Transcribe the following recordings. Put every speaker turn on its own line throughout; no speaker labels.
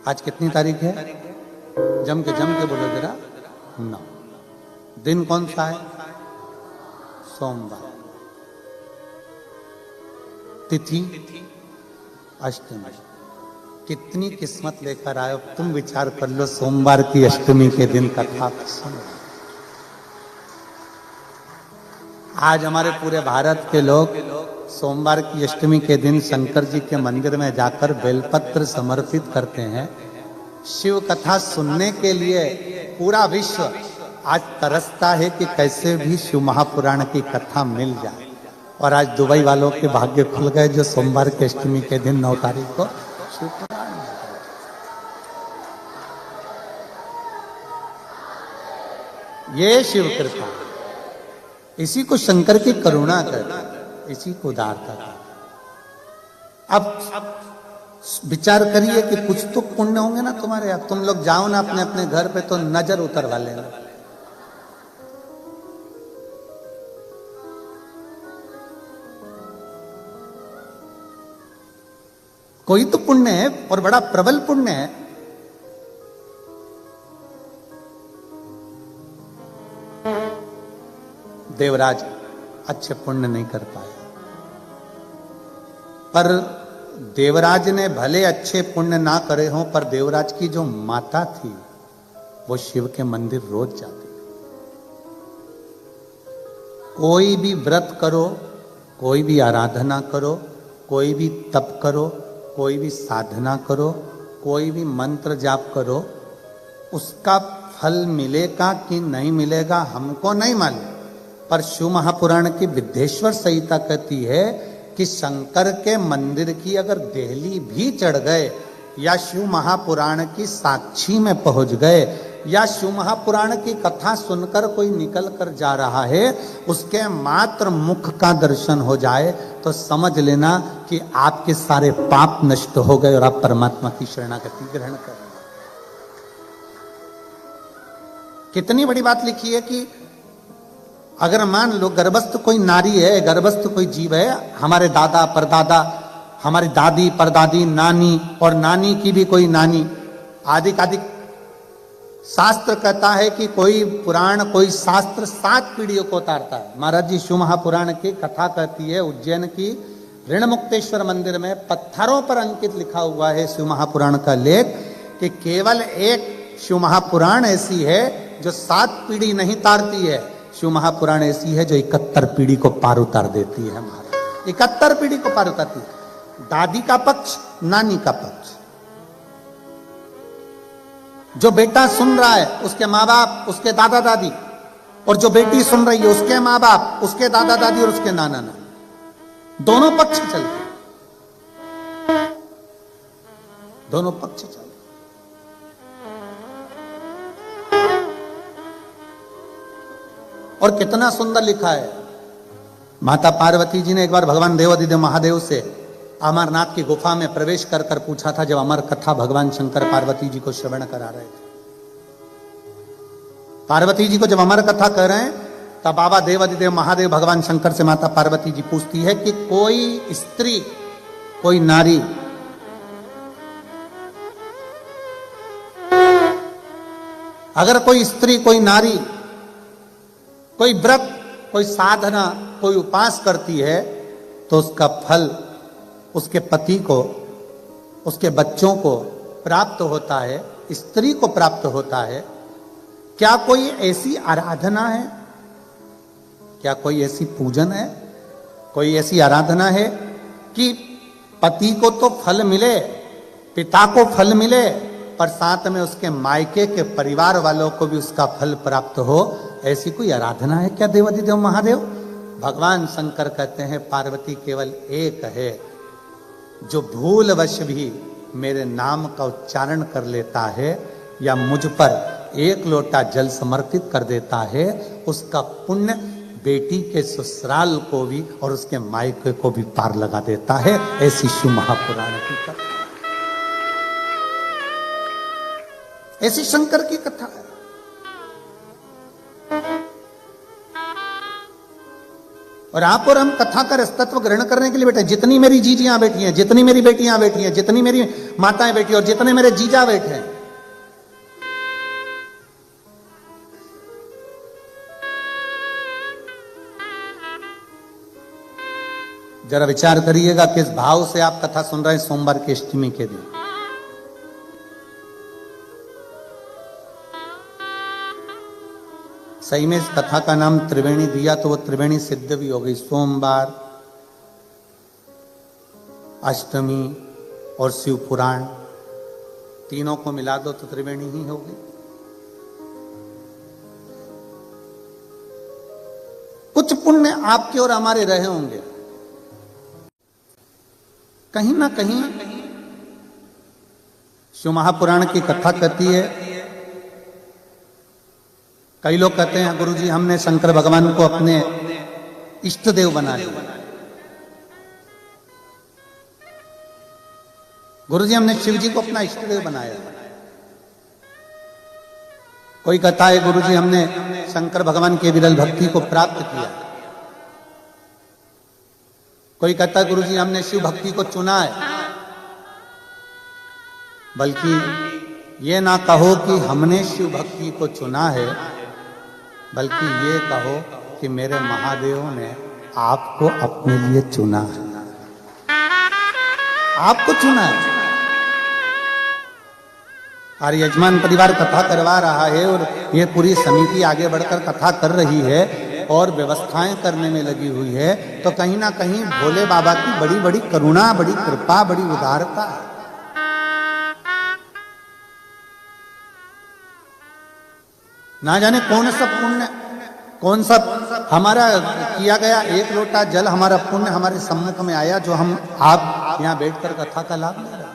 आज कितनी तारीख है? जम के बोलो जरा। 9। दिन कौन सा है? सोमवार। तिथि अष्टमी। कितनी किस्मत लेकर आए हो तुम, विचार कर लो। सोमवार की अष्टमी के दिन कथा सुनो। आज हमारे पूरे भारत के लोग सोमवार की अष्टमी के दिन शंकर जी के मंदिर में जाकर बेलपत्र समर्पित करते हैं। शिव कथा सुनने के लिए पूरा विश्व आज तरसता है कि कैसे भी शिव महापुराण की कथा मिल जाए। और आज दुबई वालों के भाग्य खुल गए जो सोमवार की अष्टमी के दिन 9 तारीख को शिव पुराण। ये शिव कृपा, इसी को शंकर की करुणा कहते, इसी को उदारता कहते। अब विचार करिए कि कुछ तो पुण्य होंगे ना तुम्हारे। अब तुम लोग जाओ ना अपने अपने घर पे तो नजर उतरवा लेना। कोई तो पुण्य है और बड़ा प्रबल पुण्य है। देवराज अच्छे पुण्य नहीं कर पाया, पर देवराज ने भले अच्छे पुण्य ना करे हों, पर देवराज की जो माता थी वो शिव के मंदिर रोज जाती। कोई भी व्रत करो, कोई भी आराधना करो, कोई भी तप करो, कोई भी साधना करो, कोई भी मंत्र जाप करो, उसका फल मिलेगा कि नहीं मिलेगा हमको नहीं मालूम। पर शिव महापुराण की विद्येश्वर संहिता कहती है कि शंकर के मंदिर की अगर देहली भी चढ़ गए, या शिव महापुराण की साक्षी में पहुंच गए, या शिव महापुराण की कथा सुनकर कोई निकल कर जा रहा है, उसके मात्र मुख का दर्शन हो जाए तो समझ लेना कि आपके सारे पाप नष्ट हो गए और आप परमात्मा की शरणागति ग्रहण कर रहे हैं। कितनी बड़ी बात लिखी है कि अगर मान लो गर्भस्थ कोई नारी है, गर्भस्थ कोई जीव है, हमारे दादा परदादा, हमारी दादी परदादी, नानी और नानी की भी कोई नानी, आदि शास्त्र कहता है कि कोई पुराण कोई शास्त्र 7 पीढ़ियों को उतारता है। महाराज जी शिव महापुराण की कथा कहती है, उज्जैन की ऋणमुक्तेश्वर मंदिर में पत्थरों पर अंकित लिखा हुआ है शिव महापुराण का लेख, कि केवल एक शिव महापुराण ऐसी है जो 7 पीढ़ी नहीं तारती है। शिव महापुराण ऐसी है जो 71 पीढ़ी को पार उतार देती है। महाराज 71 पीढ़ी को पार उतारती है। दादी का पक्ष, नानी का पक्ष। जो बेटा सुन रहा है उसके माँ बाप, उसके दादा दादी, और जो बेटी सुन रही है उसके माँ बाप, उसके दादा दादी और उसके नाना नानी, दोनों पक्ष चलते, दोनों पक्ष चलते। और कितना सुंदर लिखा है। माता पार्वती जी ने एक बार भगवान देवाधिदेव महादेव से अमरनाथ की गुफा में प्रवेश कर कर पूछा था, जब अमर कथा भगवान शंकर पार्वती जी को श्रवण करा रहे थे। पार्वती जी को जब अमर कथा कह रहे हैं तब बाबा देवाधिदेव महादेव भगवान शंकर से माता पार्वती जी पूछती है कि कोई स्त्री, कोई नारी अगर कोई स्त्री, कोई नारी कोई व्रत, कोई साधना, कोई उपास करती है तो उसका फल उसके पति को, उसके बच्चों को प्राप्त होता है, स्त्री को प्राप्त होता है। क्या कोई ऐसी आराधना है, क्या कोई ऐसी पूजन है, कोई ऐसी आराधना है कि पति को तो फल मिले, पिता को फल मिले, पर साथ में उसके मायके के परिवार वालों को भी उसका फल प्राप्त हो? ऐसी कोई आराधना है क्या देवाधिदेव महादेव? भगवान शंकर कहते हैं पार्वती केवल एक है जो भूलवश भी मेरे नाम का उच्चारण कर लेता है या मुझ पर 1 लोटा जल समर्पित कर देता है, उसका पुण्य बेटी के ससुराल को भी और उसके मायके को भी पार लगा देता है। ऐसी शिव महापुराण की कथा, ऐसी शंकर की कथा है। और आप और हम कथा का रसतत्व ग्रहण करने के लिए बैठे। जितनी मेरी जीजियां बैठी हैं, जितनी मेरी बेटियां बैठी हैं, जितनी मेरी माताएं बैठी हैं और जितने मेरे जीजा बैठे हैं, जरा विचार करिएगा किस भाव से आप कथा सुन रहे हैं सोमवार की अष्टमी के दिन। सही में इस कथा का नाम त्रिवेणी दिया तो वो त्रिवेणी सिद्ध भी हो गई। सोमवार, अष्टमी और शिव पुराण तीनों को मिला दो तो त्रिवेणी ही होगी। कुछ पुण्य आपके और हमारे रहे होंगे कहीं ना कहीं। शिव महापुराण की कथा कहती है, कई लोग कहते हैं गुरुजी हमने शंकर भगवान को अपने इष्ट देव बना लिया, गुरुजी हमने शिव जी को अपना इष्ट देव बनाया। कोई कहता है गुरुजी हमने शंकर भगवान के विरल भक्ति को प्राप्त किया। कोई कहता है गुरुजी हमने शिव भक्ति को चुना है। बल्कि ये ना कहो कि हमने शिव भक्ति को चुना है, बल्कि ये कहो कि मेरे महादेव ने आपको अपने लिए चुना है, आपको चुना है। और यजमान परिवार कथा करवा रहा है और ये पूरी समिति आगे बढ़कर कथा कर रही है और व्यवस्थाएं करने में लगी हुई है, तो कहीं ना कहीं भोले बाबा की बड़ी बड़ी करुणा, बड़ी कृपा, बड़ी उदारता है। ना जाने कौन सा पुण्य, कौन सा हमारा किया गया एक लोटा जल, हमारा पुण्य हमारे सम्मुख में आया जो हम आप यहां बैठकर कथा का लाभ ले रहे हैं।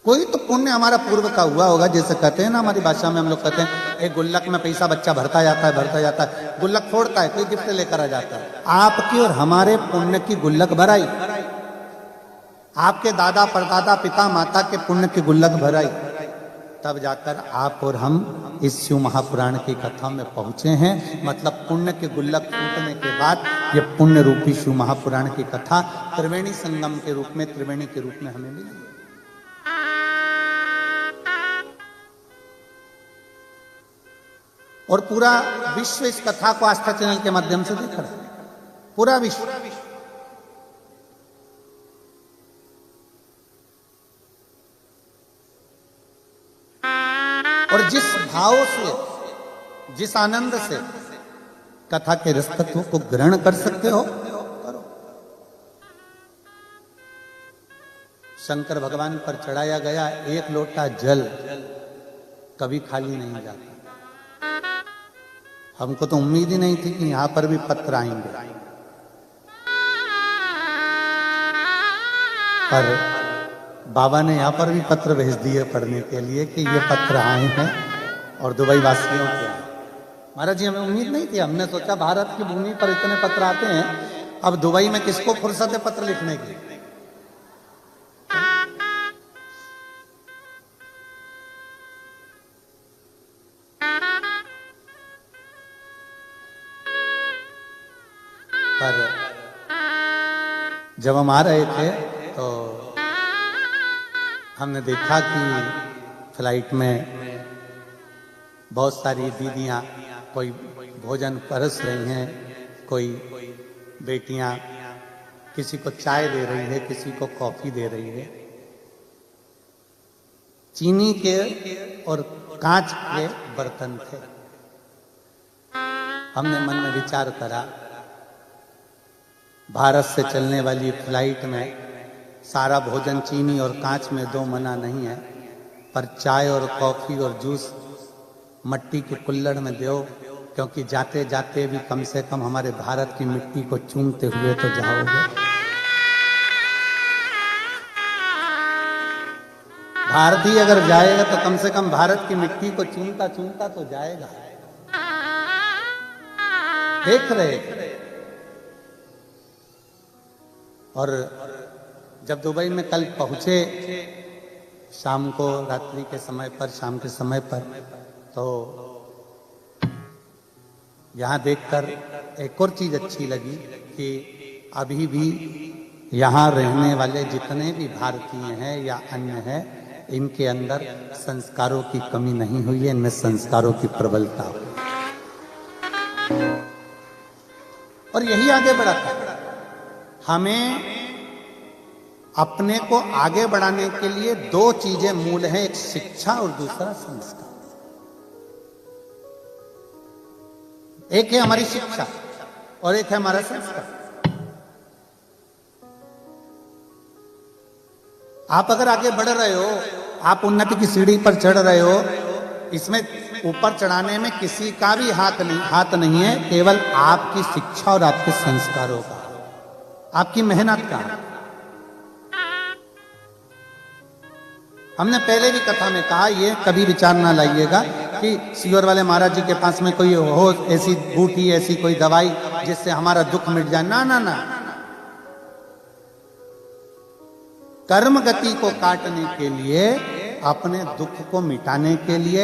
कोई तो पुण्य हमारा पूर्व का हुआ होगा। जैसे कहते हैं ना, हमारी भाषा में हम लोग कहते हैं एक गुल्लक में पैसा बच्चा भरता जाता है, गुल्लक फोड़ता है, कोई गिफ्ट लेकर आ जाता है। आपकी और हमारे पुण्य की गुल्लक भराई, आपके दादा परदादा पिता माता के पुण्य की गुल्लक भराई, तब जाकर आप और हम इस शिव महापुराण की कथा में पहुंचे हैं। मतलब पुण्य के गुल्लक फूटने के बाद ये पुण्य रूपी शिव महापुराण की कथा त्रिवेणी संगम के रूप में, त्रिवेणी के रूप में हमें मिली। और पूरा विश्व इस कथा को आस्था चैनल के माध्यम से देख रहा है, पूरा विश्व। और जिस भाव से, जिस आनंद से कथा के रस तत्व को ग्रहण कर सकते हो करो। शंकर भगवान पर चढ़ाया गया एक लोटा जल कभी खाली नहीं जाता। हमको तो उम्मीद ही नहीं थी कि यहां पर भी पत्र आएंगे, पर बाबा ने यहां पर भी पत्र भेज दिए पढ़ने के लिए कि ये पत्र आए हैं और दुबई वासियों के आए। महाराज जी हमें उम्मीद नहीं थी, हमने सोचा भारत की भूमि पर इतने पत्र आते हैं, अब दुबई में किसको फुर्सत है पत्र लिखने की। पर जब हम आ रहे थे तो हमने देखा कि फ्लाइट में बहुत सारी दीदियां कोई भोजन परस रही हैं, कोई बेटियां किसी को चाय दे रही है, किसी को कॉफी दे रही है। चीनी के और कांच के बर्तन थे। हमने मन में विचार करा, भारत से चलने वाली फ्लाइट में सारा भोजन चीनी और कांच में दो मना नहीं है, पर चाय और कॉफी और जूस मट्टी के कुल्हड़ में दो, क्योंकि जाते जाते भी कम से कम हमारे भारत की मिट्टी को चूमते हुए तो जाओगे। भारतीय अगर जाएगा तो कम से कम भारत की मिट्टी को चूमता चूमता तो जाएगा। देख रहे थे। और जब दुबई में कल पहुंचे शाम को, रात्रि के समय पर, शाम के समय पर, तो यहाँ देखकर एक और चीज अच्छी लगी कि अभी भी यहाँ रहने वाले जितने भी भारतीय हैं या अन्य हैं, इनके अंदर संस्कारों की कमी नहीं हुई है, इनमें संस्कारों की प्रबलता हुई और यही आगे बढ़ाता है। हमें अपने को आगे बढ़ाने के लिए दो चीजें मूल हैं, एक शिक्षा और दूसरा संस्कार। एक है हमारी शिक्षा और एक है हमारा संस्कार। आप अगर आगे बढ़ रहे हो, आप उन्नति की सीढ़ी पर चढ़ रहे हो, इसमें ऊपर चढ़ाने में किसी का भी हाथ नहीं है, केवल आपकी शिक्षा और आपके संस्कारों का, आपकी मेहनत का। हमने पहले भी कथा में कहा, ये कभी विचार ना लाइएगा कि सीवर वाले महाराज जी के पास में कोई हो ऐसी बूटी, ऐसी कोई दवाई जिससे हमारा दुख मिट जाए। ना ना ना, कर्म गति को काटने के लिए, अपने दुख को मिटाने के लिए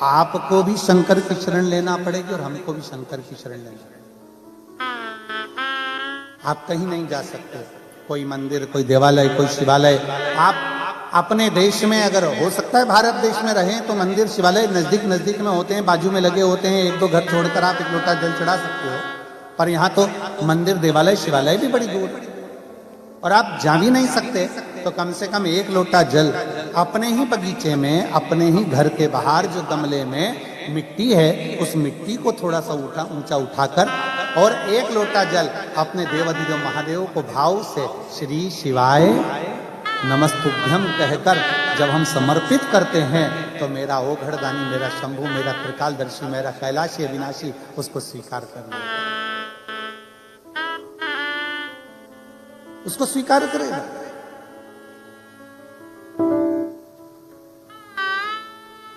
आपको भी शंकर की शरण लेना पड़ेगी और हमको भी शंकर की शरण लेना पड़ेगी। आप कहीं नहीं जा सकते, कोई मंदिर, कोई देवालय, कोई शिवालय। आप अपने देश में अगर हो सकता है भारत देश में रहें तो मंदिर शिवालय नजदीक नजदीक में होते हैं, बाजू में लगे होते हैं, एक दो घर छोड़कर आप एक लोटा जल चढ़ा सकते हो। पर यहाँ तो मंदिर, देवालय, शिवालय भी बड़ी दूर है और आप जा भी नहीं सकते, तो कम से कम एक लोटा जल अपने ही बगीचे में, अपने ही घर के बाहर जो गमले में मिट्टी है, उस मिट्टी को थोड़ा सा ऊंचा उठाकर और एक लोटा जल अपने देवाधिदेव महादेव को भाव से श्री शिवाय नमस्तुभ्यम कहकर जब हम समर्पित करते हैं, तो मेरा ओघड़दानी, मेरा शंभु, मेरा त्रिकालदर्शी, मेरा कैलाशी अविनाशी उसको स्वीकार कर लेगा, उसको स्वीकार करेगा।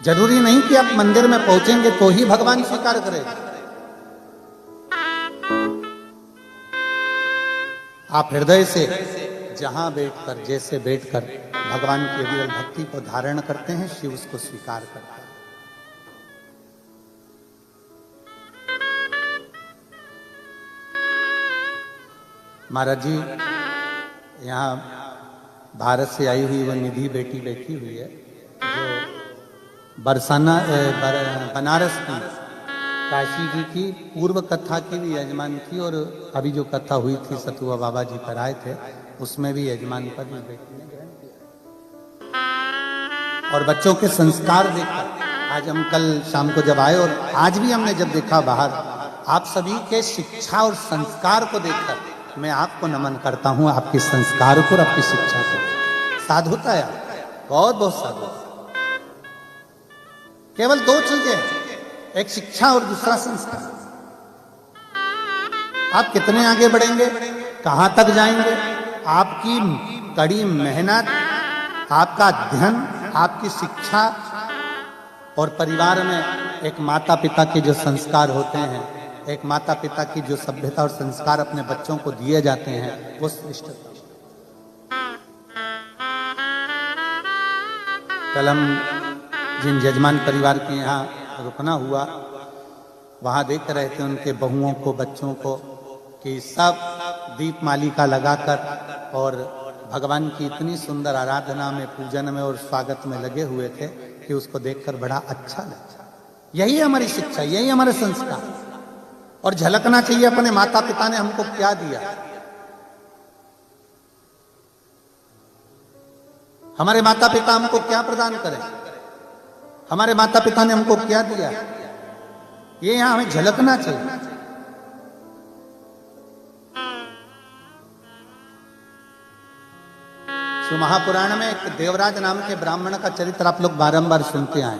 जरूरी नहीं कि आप मंदिर में पहुंचेंगे तो ही भगवान स्वीकार करेगा। आप हृदय से जहां बैठकर, जैसे बैठकर भगवान की विरल भक्ति को धारण करते हैं, शिव उसको स्वीकार करता है। महाराज जी यहाँ भारत से आई हुई वो निधि बेटी बैठी हुई है, जो बनारस की काशी जी की पूर्व कथा की भी यजमान थी, और अभी जो कथा हुई थी सतुआ बाबा जी पर आए थे, उसमें भी यजमान पद इस बेटी ने ग्रहण किया। और बच्चों के संस्कार देखकर आज हम कल शाम को जब आए और आज भी हमने जब देखा बाहर, आप सभी के शिक्षा और संस्कार को देखकर मैं आपको नमन करता हूं, आपके संस्कार को और आपकी शिक्षा को। साधुता है, बहुत बहुत साधुता। केवल दो चीजें, एक शिक्षा और दूसरा संस्कार। आप कितने आगे बढ़ेंगे, कहां तक जाएंगे, आपकी कड़ी मेहनत, आपका अध्ययन, आपकी शिक्षा और परिवार में एक माता पिता के जो संस्कार होते हैं, एक माता पिता की जो सभ्यता और संस्कार अपने बच्चों को दिए जाते हैं, वो श्रेष्ठता। कल हम जिन यजमान परिवार के यहाँ रुकना हुआ, वहां देख रहे थे उनके बहुओं को, बच्चों को, कि सब दीप मालिका लगाकर और भगवान की इतनी सुंदर आराधना में, पूजन में और स्वागत में लगे हुए थे कि उसको देखकर बड़ा अच्छा लगा। यही है हमारी शिक्षा, यही हमारे संस्कार। और झलकना चाहिए अपने माता पिता ने हमको क्या दिया। हमारे माता पिता हमको क्या प्रदान करें, हमारे माता पिता ने हमको क्या दिया, ये यहां हमें झलकना चाहिए। तो महापुराण में एक देवराज नाम के ब्राह्मण का चरित्र आप लोग बारंबार सुनते आए।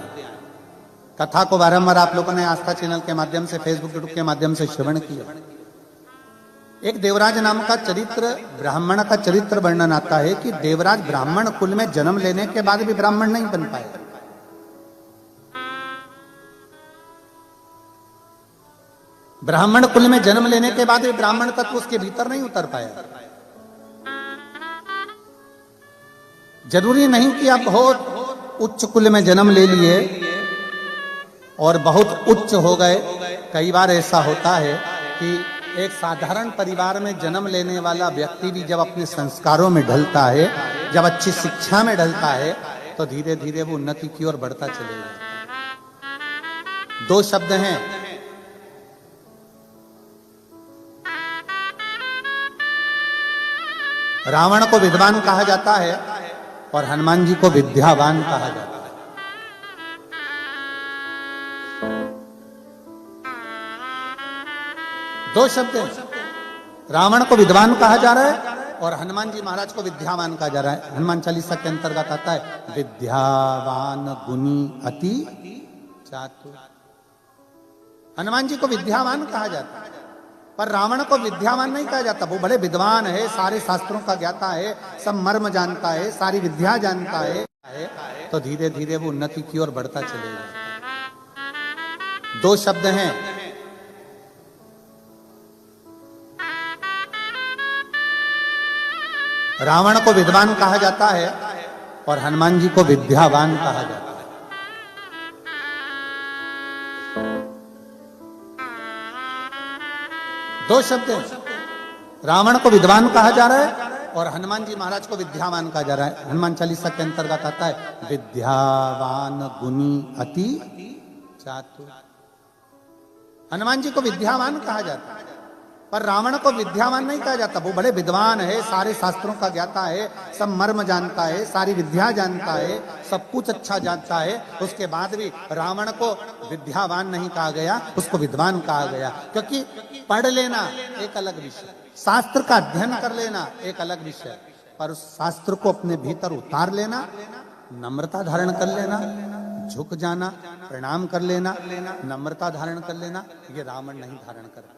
कथा को बारंबार आप लोगों ने आस्था चैनल के माध्यम से, फेसबुक यूट्यूब के माध्यम से श्रवण किया। एक देवराज नाम का चरित्र, ब्राह्मण का चरित्र वर्णन आता है कि देवराज ब्राह्मण कुल में जन्म लेने के बाद भी ब्राह्मण नहीं बन पाए। ब्राह्मण कुल में जन्म लेने के बाद भी ब्राह्मण तत्व उसके भीतर नहीं उतर पाया। जरूरी नहीं कि आप बहुत उच्च कुल में जन्म ले लिए और बहुत उच्च हो गए कई बार ऐसा होता है कि एक साधारण परिवार में जन्म लेने वाला व्यक्ति भी जब अपने संस्कारों में ढलता है, जब अच्छी शिक्षा में ढलता है, तो धीरे धीरे वो उन्नति की ओर बढ़ता चलेगा। दो शब्द हैं, रावण को विद्वान कहा जाता है और हनुमान जी को विद्यावान कहा जाता है। दो शब्द हैं, रावण को विद्वान कहा जा रहा है और हनुमान जी महाराज को विद्यावान कहा जा रहा है। हनुमान चालीसा के अंतर्गत आता है विद्यावान गुणी अति चातुर। हनुमान जी को विद्यावान कहा जाता है, पर रावण को विद्यावान नहीं कहा जाता। वो बड़े विद्वान है, सारे शास्त्रों का ज्ञाता है, सब मर्म जानता है, सारी विद्या जानता है, तो धीरे धीरे वो उन्नति की ओर बढ़ता चलेगा। दो शब्द हैं, रावण को विद्वान कहा जाता है और हनुमान जी को विद्यावान कहा जाता है। दो शब्द हैं, रावण को विद्वान कहा जा रहा है और हनुमान जी महाराज को विद्यावान कहा जा रहा है। हनुमान चालीसा के अंतर्गत आता है विद्यावान गुणी अति चातुर। हनुमान जी को विद्यावान कहा जाता है, पर रावण को विद्यावान नहीं कहा जाता। वो बड़े विद्वान है, सारे शास्त्रों का ज्ञाता है, सब मर्म जानता है, सारी विद्या जानता है, सब कुछ अच्छा जानता है। उसके बाद भी रावण को विद्यावान नहीं कहा गया, उसको विद्वान कहा गया। क्योंकि पढ़ लेना एक अलग विषय, शास्त्र का अध्ययन कर लेना एक अलग विषय, पर उस शास्त्र को अपने भीतर उतार लेना, नम्रता धारण कर लेना, झुक जाना, प्रणाम कर लेना, नम्रता धारण कर लेना, ये रावण नहीं धारण कर पाया।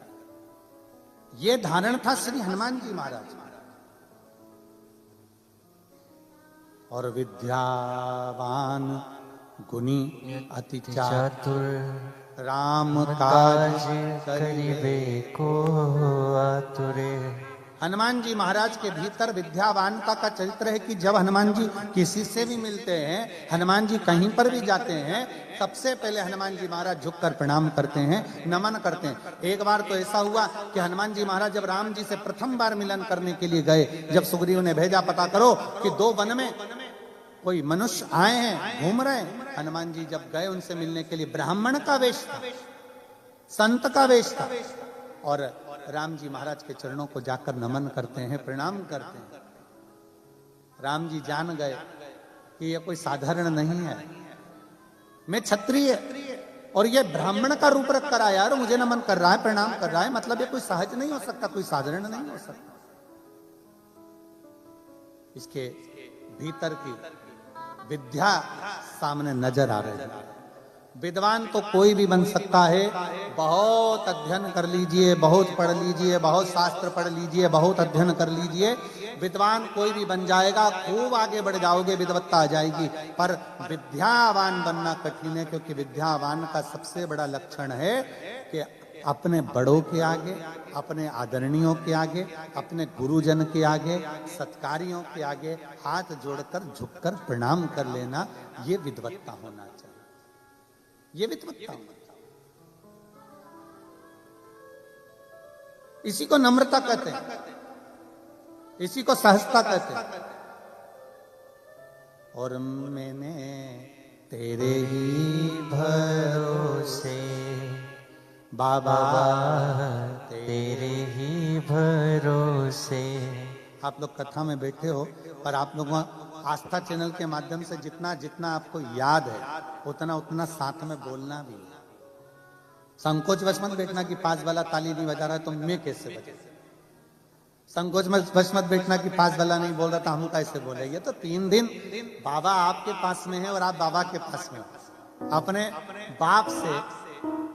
ये धारण था श्री हनुमान जी महाराज। और विद्यावान गुणी अति चातुर, राम काज करिबे को आतुरे। हनुमान जी महाराज के भीतर विद्यावानता का चरित्र है कि जब हनुमान जी किसी से भी मिलते हैं, हनुमान जी कहीं पर भी जाते हैं, सबसे पहले हनुमान जी महाराज झुककर प्रणाम करते हैं, नमन करते हैं। एक बार तो ऐसा हुआ कि हनुमान जी महाराज जब राम जी से प्रथम बार मिलन करने के लिए गए, जब सुग्रीव ने भेजा पता करो कि दो वन में कोई मनुष्य आए हैं, घूम रहे हैं, हनुमान जी जब गए उनसे मिलने के लिए, ब्राह्मण का वेश था, संत का वेश था, और राम जी महाराज के चरणों को जाकर नमन करते हैं, प्रणाम करते हैं। राम जी जान गए कि ये कोई साधारण नहीं है, मैं क्षत्रिय और ये ब्राह्मण का रूप रख कर आया और मुझे नमन कर रहा है, प्रणाम कर रहा है, मतलब ये कोई सहज नहीं हो सकता, कोई साधारण नहीं हो सकता। इसके भीतर की विद्या सामने नजर आ रही है। विद्वान तो कोई भी बन सकता है, बहुत अध्ययन कर लीजिए, बहुत पढ़ लीजिए, बहुत शास्त्र पढ़ लीजिए, बहुत अध्ययन कर लीजिए, विद्वान कोई भी बन जाएगा, खूब आगे बढ़ जाओगे, विद्वत्ता आ जाएगी। पर विद्यावान बनना कठिन है, क्योंकि विद्यावान का सबसे बड़ा लक्षण है कि अपने बड़ों के आगे, अपने आदरणीयों के आगे, अपने गुरुजन के आगे, सत्कारियों के आगे हाथ जोड़कर झुककर प्रणाम कर लेना, ये विद्वत्ता होना चाहिए, ये विद्वत्ता होना चाहिए। इसी को नम्रता कहते हैं, इसी को सहजता कहते हैं। और मैंने तेरे ही भरोसे बाबा, तेरे ही भरोसे। आप लोग कथा में बैठे हो, पर आप लोगों आस्था चैनल के माध्यम से जितना जितना आपको याद है, उतना उतना साथ में बोलना भी। संकोच वश मत बैठना कि पास वाला ताली नहीं बजा रहा है तो मैं कैसे बजा, संकोच वश मत बैठना कि पास वाला नहीं बोल रहा था हम कैसे बोले। ये तो 3 दिन बाबा आपके पास में है और आप बाबा के पास में हो। अपने बाप से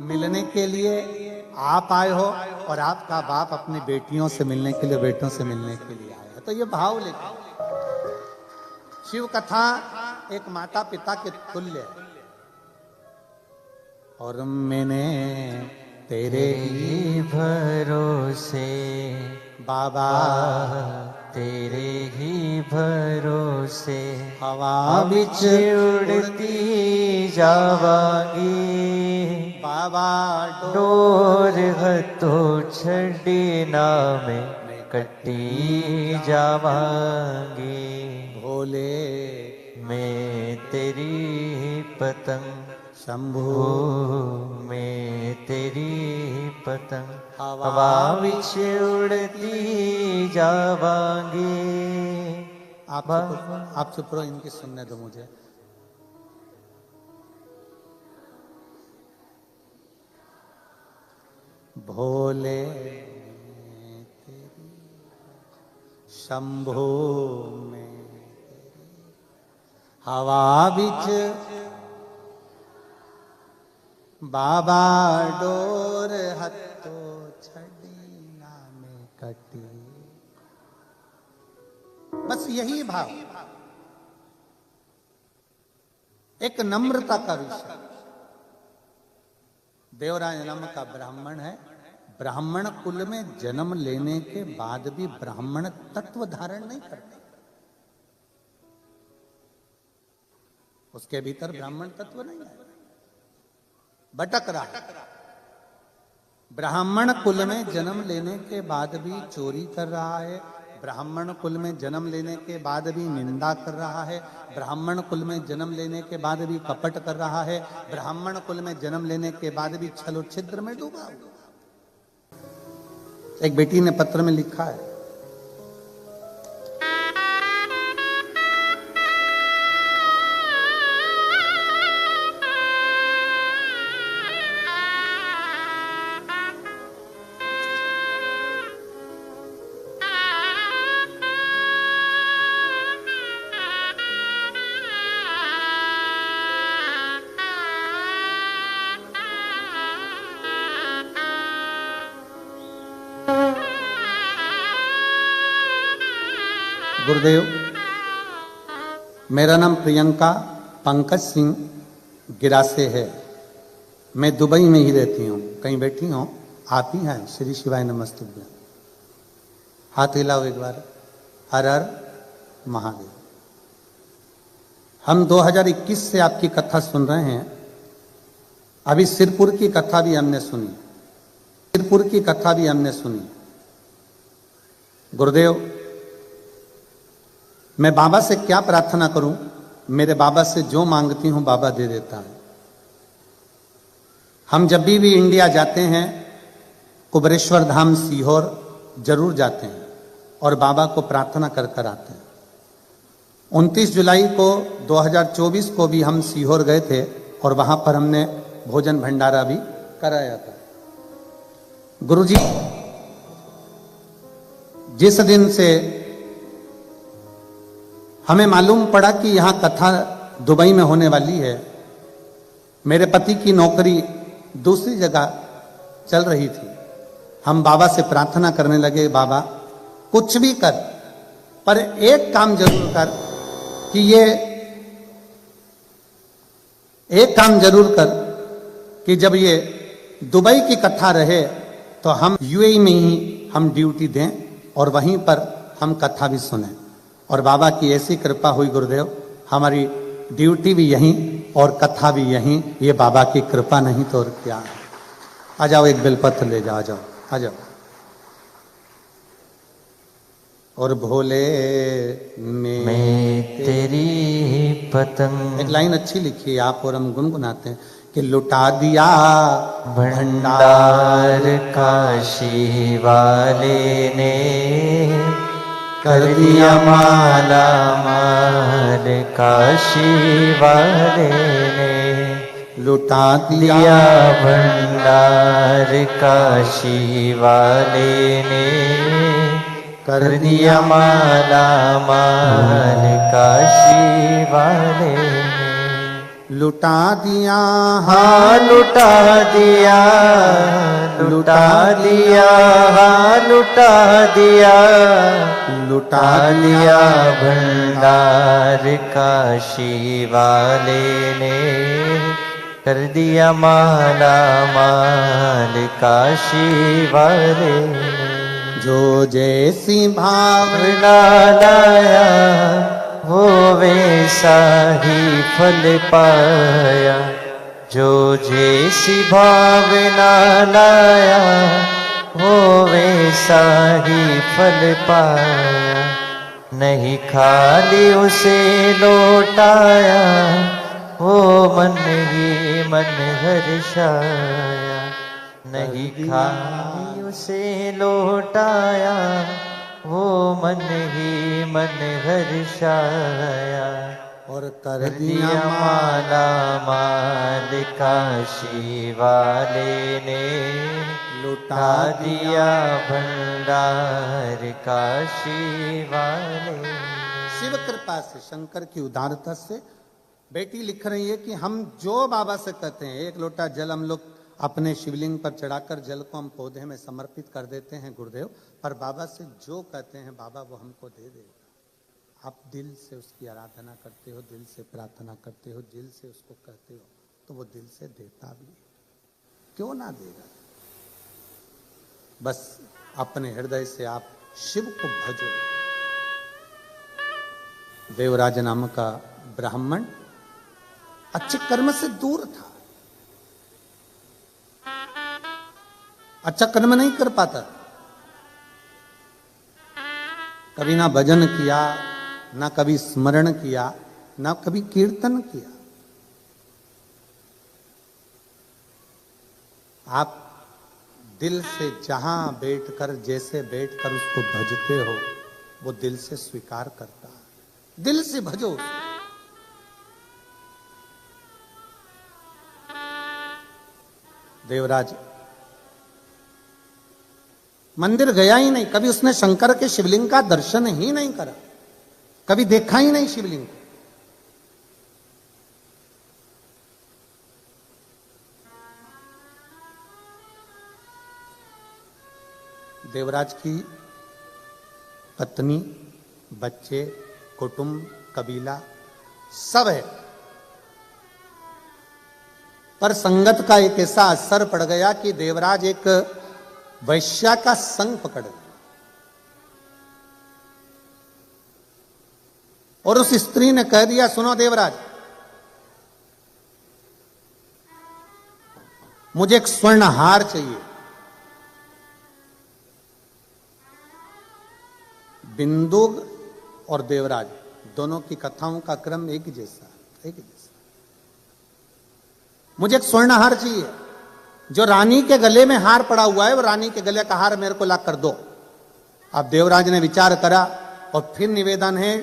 मिलने के लिए आप आए हो और आपका बाप अपनी बेटियों से मिलने के लिए, बेटों से मिलने के लिए आया। तो ये भाव लेकर शिव कथा एक माता पिता के तुल्य है। और मैंने तेरे ही भरोसे बाबा, तेरे ही भरोसे हवा बिच उड़ती जावांगी, बाबा
डोर हथो छड़ी नामे कटी जावांगी।
भोले
मैं तेरी पतंग
शंभु
मैं तेरी पतंग
हवा
हवा विच उड़ती जावांगी।
आप चुप रहो, इनकी सुनने दो मुझे। भोले तेरी शंभो में हवा बिच बाबा डोर हत्तो छड़ी नामे कटी। बस यही भाव, एक नम्रता का विषय। देवराय नाम का ब्राह्मण है, ब्राह्मण कुल में जन्म लेने के बाद भी ब्राह्मण तत्व धारण नहीं करते, उसके भीतर ब्राह्मण तत्व नहीं है, भटक रहा है। ब्राह्मण कुल में जन्म लेने के बाद भी चोरी कर रहा है, ब्राह्मण कुल में जन्म लेने के बाद भी निंदा कर रहा है, ब्राह्मण कुल में जन्म लेने के बाद भी कपट कर रहा है, ब्राह्मण कुल में जन्म लेने के बाद भी छल और छिद्र में डूबा हुआ। एक बेटी ने पत्र में लिखा है, गुरुदेव, मेरा नाम प्रियंका पंकज सिंह गिरासे है। मैं दुबई में ही रहती हूँ। कहीं बैठी हूँ, आप ही हैं? श्री शिवाय नमस्तुभ्यं। हाथ हिलाओ एक बार। हर हर महादेव। हम 2021 से आपकी कथा सुन रहे हैं। अभी सिरपुर की कथा भी हमने सुनी, सिरपुर की कथा भी हमने सुनी। गुरुदेव, मैं बाबा से क्या प्रार्थना करूं? मेरे बाबा से जो मांगती हूं बाबा दे देता है। हम जब भी इंडिया जाते हैं, कुबरेश्वर धाम सीहोर जरूर जाते हैं और बाबा को प्रार्थना कर कर आते हैं। 29 जुलाई को 2024 को भी हम सीहोर गए थे और वहां पर हमने भोजन भंडारा भी कराया था। गुरुजी, जिस दिन से हमें मालूम पड़ा कि यहां कथा दुबई में होने वाली है, मेरे पति की नौकरी दूसरी जगह चल रही थी। हम बाबा से प्रार्थना करने लगे, बाबा कुछ भी कर, पर एक काम जरूर कर कि ये एक काम जरूर कर कि जब ये दुबई की कथा रहे तो हम यूएई में ही हम ड्यूटी दें और वहीं पर हम कथा भी सुने। और बाबा की ऐसी कृपा हुई गुरुदेव, हमारी ड्यूटी भी यहीं और कथा भी यहीं। ये बाबा की कृपा नहीं तो और क्या है। आ जाओ, एक बेलपत्र ले जाओ, आ जाओ, आ जाओ। और भोले मैं
तेरी पतंग।
एक लाइन अच्छी लिखी है आप और हम गुनगुनाते हैं कि लुटा दिया
भंडार काशी वाले ने, कर दिया माला माल काशी वाले ने।
लुटा
दिया भंडार काशी वाले ने, कर दिया माला माल काशी वाले ने।
लुटा दिया,
हाँ लुटा दिया, लुटा दिया, हाँ लुटा दिया, लुटा दिया भंडार काशी वाले ने, कर दिया माला माल काशी वाले ने।
जो जैसी भावना
लाया वो वैसा ही फल पाया, जो जैसी भावना लाया वो वैसा ही फल पाया। नहीं खाली उसे लौटाया वो मन ही मन हर्षाया। नहीं खाली उसे लौटाया वो मन ही मन हर्षाया।
और कर
दिया माला माल काशी वाले ने, लुटा दिया भंडार काशी वाले।
शिव कृपा से, शंकर की उदारता से बेटी लिख रही है कि हम जो बाबा से कहते हैं, एक लोटा जल हम लोग अपने शिवलिंग पर चढ़ाकर जल को हम पौधे में समर्पित कर देते हैं गुरुदेव, पर बाबा से जो कहते हैं बाबा वो हमको दे देगा। आप दिल से उसकी आराधना करते हो, दिल से प्रार्थना करते हो, दिल से उसको कहते हो, तो वो दिल से देता भी है। क्यों ना देगा? बस अपने हृदय से आप शिव को भजो। देवराज नाम का ब्राह्मण अच्छे कर्म से दूर था, अच्छा कर्म नहीं कर पाता, कभी ना भजन किया, ना कभी स्मरण किया, ना कभी कीर्तन किया। आप दिल से जहां बैठकर, जैसे बैठकर उसको भजते हो, वो दिल से स्वीकार करता है। दिल से भजो उसको। देवराज मंदिर गया ही नहीं, कभी उसने शंकर के शिवलिंग का दर्शन ही नहीं करा, कभी देखा ही नहीं शिवलिंग को। देवराज की पत्नी, बच्चे, कुटुंब, कबीला सब है, पर संगत का एक ऐसा असर पड़ गया कि देवराज एक वैश्या का संग पकड़ गया और उस स्त्री ने कह दिया, सुनो देवराज, मुझे एक स्वर्ण हार चाहिए। बिंदु और देवराज दोनों की कथाओं का क्रम एक ही जैसा, एक ही जैसा। मुझे एक स्वर्ण हार चाहिए। जो रानी के गले में हार पड़ा हुआ है, वो रानी के गले का हार मेरे को ला कर दो। अब देवराज ने विचार करा और फिर निवेदन है,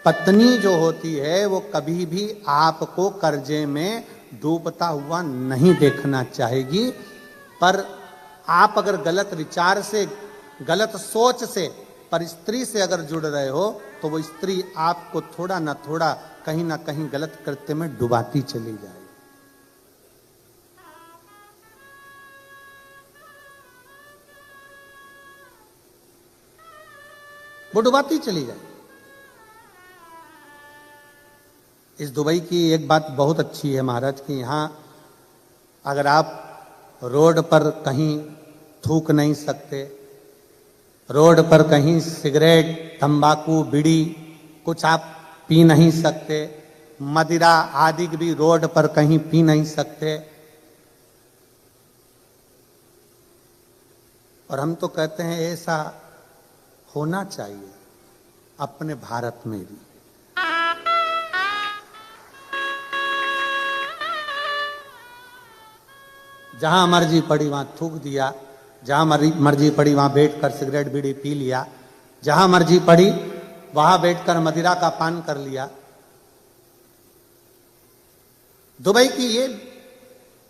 पत्नी जो होती है वो कभी भी आपको कर्जे में डूबता हुआ नहीं देखना चाहेगी, पर आप अगर गलत विचार से, गलत सोच से, पर स्त्री से अगर जुड़ रहे हो, तो वो स्त्री आपको थोड़ा ना थोड़ा, कहीं ना कहीं गलत कृत्य में डुबाती चली जाए। वो डुबाती चली जाए। इस दुबई की एक बात बहुत अच्छी है महाराज कि यहां अगर आप रोड पर कहीं थूक नहीं सकते, रोड पर कहीं सिगरेट, तंबाकू, बीड़ी कुछ आप पी नहीं सकते, मदिरा आदि भी रोड पर कहीं पी नहीं सकते। और हम तो कहते हैं ऐसा होना चाहिए अपने भारत में भी। जहां मर्जी पड़ी वहां थूक दिया, जहां मर्जी पड़ी वहां बैठकर सिगरेट बीड़ी पी लिया, जहां मर्जी पड़ी वहां बैठकर मदिरा का पान कर लिया। दुबई की ये,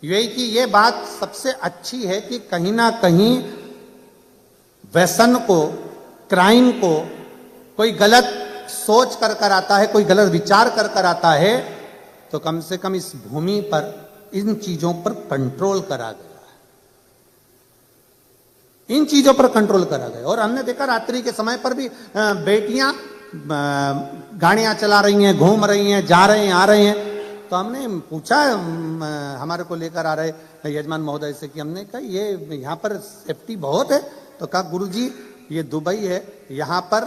यूएई की ये बात सबसे अच्छी है कि कहीं ना कहीं व्यसन को, क्राइम को कोई गलत सोच कर आता है, कोई गलत विचार कर आता है, तो कम से कम इस भूमि पर इन चीजों पर कंट्रोल करा गया है, इन चीजों पर कंट्रोल करा गया। और हमने देखा रात्रि के समय पर भी बेटियां गाड़ियां चला रही हैं, घूम रही हैं, जा रहे हैं, आ रहे हैं। तो हमने पूछा, हमारे को लेकर आ रहे यजमान महोदय से कि हमने कहा ये यहाँ पर सेफ्टी बहुत है। तो कहा गुरुजी ये दुबई है, यहाँ पर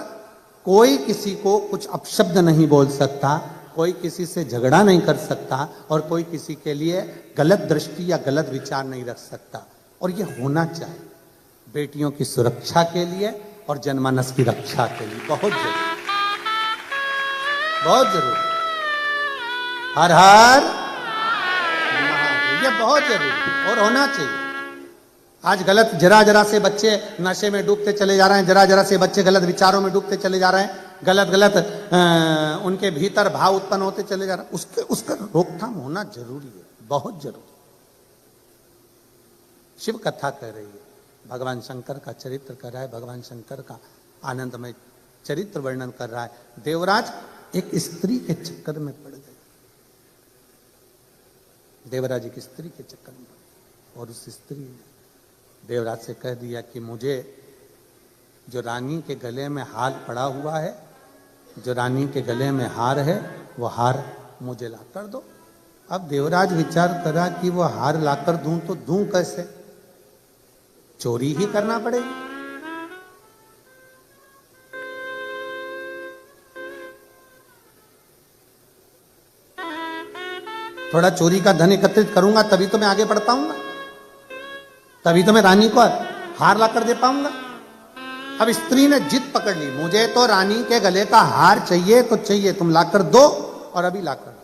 कोई किसी को कुछ अपशब्द नहीं बोल सकता, कोई किसी से झगड़ा नहीं कर सकता और कोई किसी के लिए गलत दृष्टि या गलत विचार नहीं रख सकता। और ये होना चाहिए बेटियों की सुरक्षा के लिए और जनमानस की रक्षा के लिए बहुत जरूरी, बहुत जरूरी। हर हर महादेव, ये बहुत जरूरी और होना चाहिए। आज गलत जरा जरा से बच्चे नशे में डूबते चले जा रहे हैं, जरा जरा से बच्चे गलत विचारों में डूबते चले जा रहे हैं, गलत गलत उनके भीतर भाव उत्पन्न होते चले जा रहे हैं। उसका रोकथाम होना जरूरी है, बहुत जरूरी। शिव कथा कह रही है, भगवान शंकर का चरित्र कर रहा है, भगवान शंकर का आनंदमय चरित्र वर्णन कर रहा है। देवराज एक स्त्री के चक्कर में पड़ गए, देवराज एक स्त्री के चक्कर में पड़ गए और उस स्त्री ने देवराज से कह दिया कि मुझे जो रानी के गले में हार पड़ा हुआ है, जो रानी के गले में हार है, वो हार मुझे ला कर दो। अब देवराज विचार करा कि वो हार लाकर दूं तो दूं कैसे, चोरी ही करना पड़ेगी। थोड़ा चोरी का धन एकत्रित करूंगा तभी तो मैं आगे बढ़ पाऊंगा, तभी तो मैं रानी को हार लाकर दे पाऊंगा। अब स्त्री ने जिद पकड़ ली, मुझे तो रानी के गले का हार चाहिए तो चाहिए, तुम लाकर दो और अभी लाकर दो।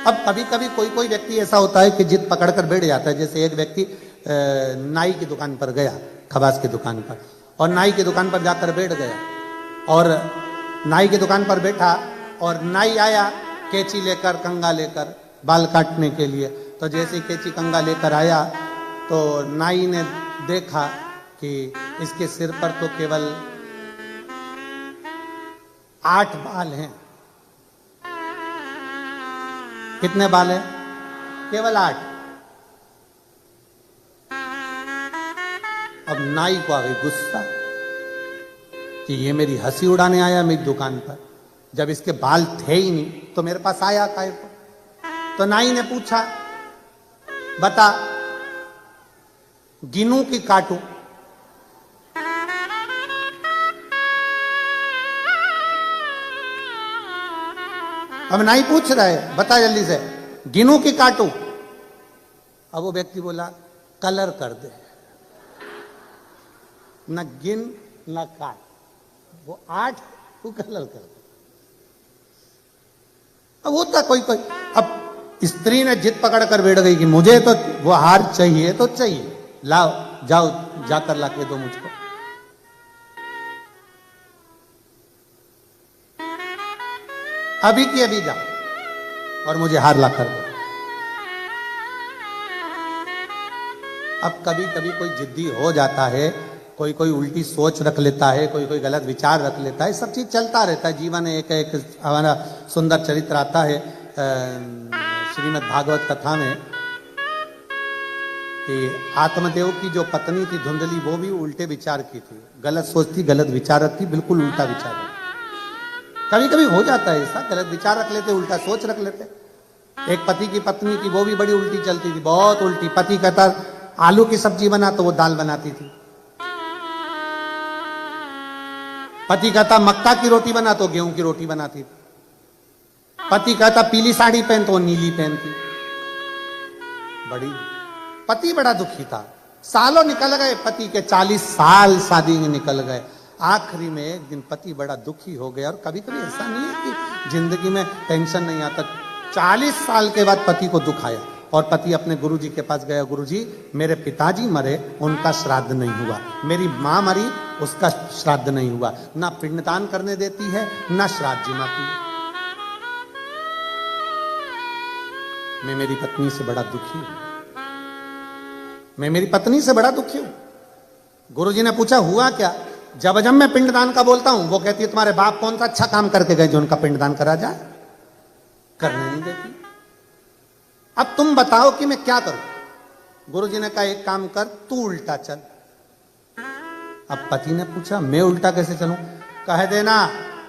अब कभी कभी कोई कोई व्यक्ति ऐसा होता है कि जिद पकड़कर बैठ जाता है। जैसे एक व्यक्ति नाई की दुकान पर गया, खबास की दुकान पर, और नाई की दुकान पर जाकर बैठ गया और नाई की दुकान पर बैठा और नाई आया कैंची लेकर, कंघा लेकर बाल काटने के लिए। तो जैसे ही कैंची कंघा लेकर आया तो नाई ने देखा कि इसके सिर पर तो केवल 8 बाल हैं। कितने बाल हैं? केवल 8। अब नाई को आ गई गुस्सा कि ये मेरी हंसी उड़ाने आया मेरी दुकान पर, जब इसके बाल थे ही नहीं तो मेरे पास आया काहे को। तो नाई ने पूछा, बता गिनूं कि काटूं? अब नाई पूछ रहा है, बता जल्दी से, गिनूं कि काटूं? अब वो व्यक्ति बोला, कलर कर दे, न गिन न काट, वो 8 तू कलर कर दे। अब होता कोई कोई, अब स्त्री ने जिद पकड़ कर बैठ गई कि मुझे तो वो हार चाहिए तो चाहिए, लाओ जाओ जाकर लाके दो मुझको। अभी की अभी जाओ और मुझे हार ला कर दो। अब कभी कभी कोई जिद्दी हो जाता है, कोई कोई उल्टी सोच रख लेता है, कोई कोई गलत विचार रख लेता है, सब चीज चलता रहता है जीवन में। एक एक हमारा सुंदर चरित्र आता है श्रीमद् भागवत कथा में कि आत्मदेव की जो पत्नी थी धुंधली, वो भी उल्टे विचार की थी, गलत सोचती, गलत विचार रखती, बिल्कुल उल्टा विचार रखती। कभी कभी हो जाता है ऐसा, गलत विचार रख लेते, उल्टा सोच रख लेते। एक पति की पत्नी थी, वो भी बड़ी उल्टी चलती थी, बहुत उल्टी। पति कहता आलू की सब्जी बना तो वो दाल बनाती थी, पति कहता मक्का की रोटी बना तो गेहूं की रोटी बनाती थी, पति कहता पीली साड़ी पहन तो वो नीली पहनती। बड़ी पति बड़ा दुखी था, सालों निकल गए, पति के 40 साल शादी में निकल गए। आखिरी में एक दिन पति बड़ा दुखी हो गया। और कभी कभी ऐसा नहीं है कि जिंदगी में टेंशन नहीं आता, 40 साल के बाद पति को दुख आया और पति अपने गुरुजी के पास गया, गुरुजी मेरे पिताजी मरे, उनका श्राद्ध नहीं हुआ, मेरी माँ मरी, उसका श्राद्ध नहीं हुआ, ना पिंडदान करने देती है ना श्राद्ध जिमाती है, मैं मेरी पत्नी से बड़ा दुखी हूं, मैं मेरी पत्नी से बड़ा दुखी हूं। गुरुजी ने पूछा हुआ क्या? जब जब मैं पिंडदान का बोलता हूं वो कहती है तुम्हारे बाप कौन सा अच्छा काम करके गए जो उनका पिंडदान करा जाए, करने नहीं देती। अब तुम बताओ कि मैं क्या करूं? गुरुजी ने कहा एक काम कर, तू उल्टा चल। अब पति ने पूछा मैं उल्टा कैसे चलूं? कह देना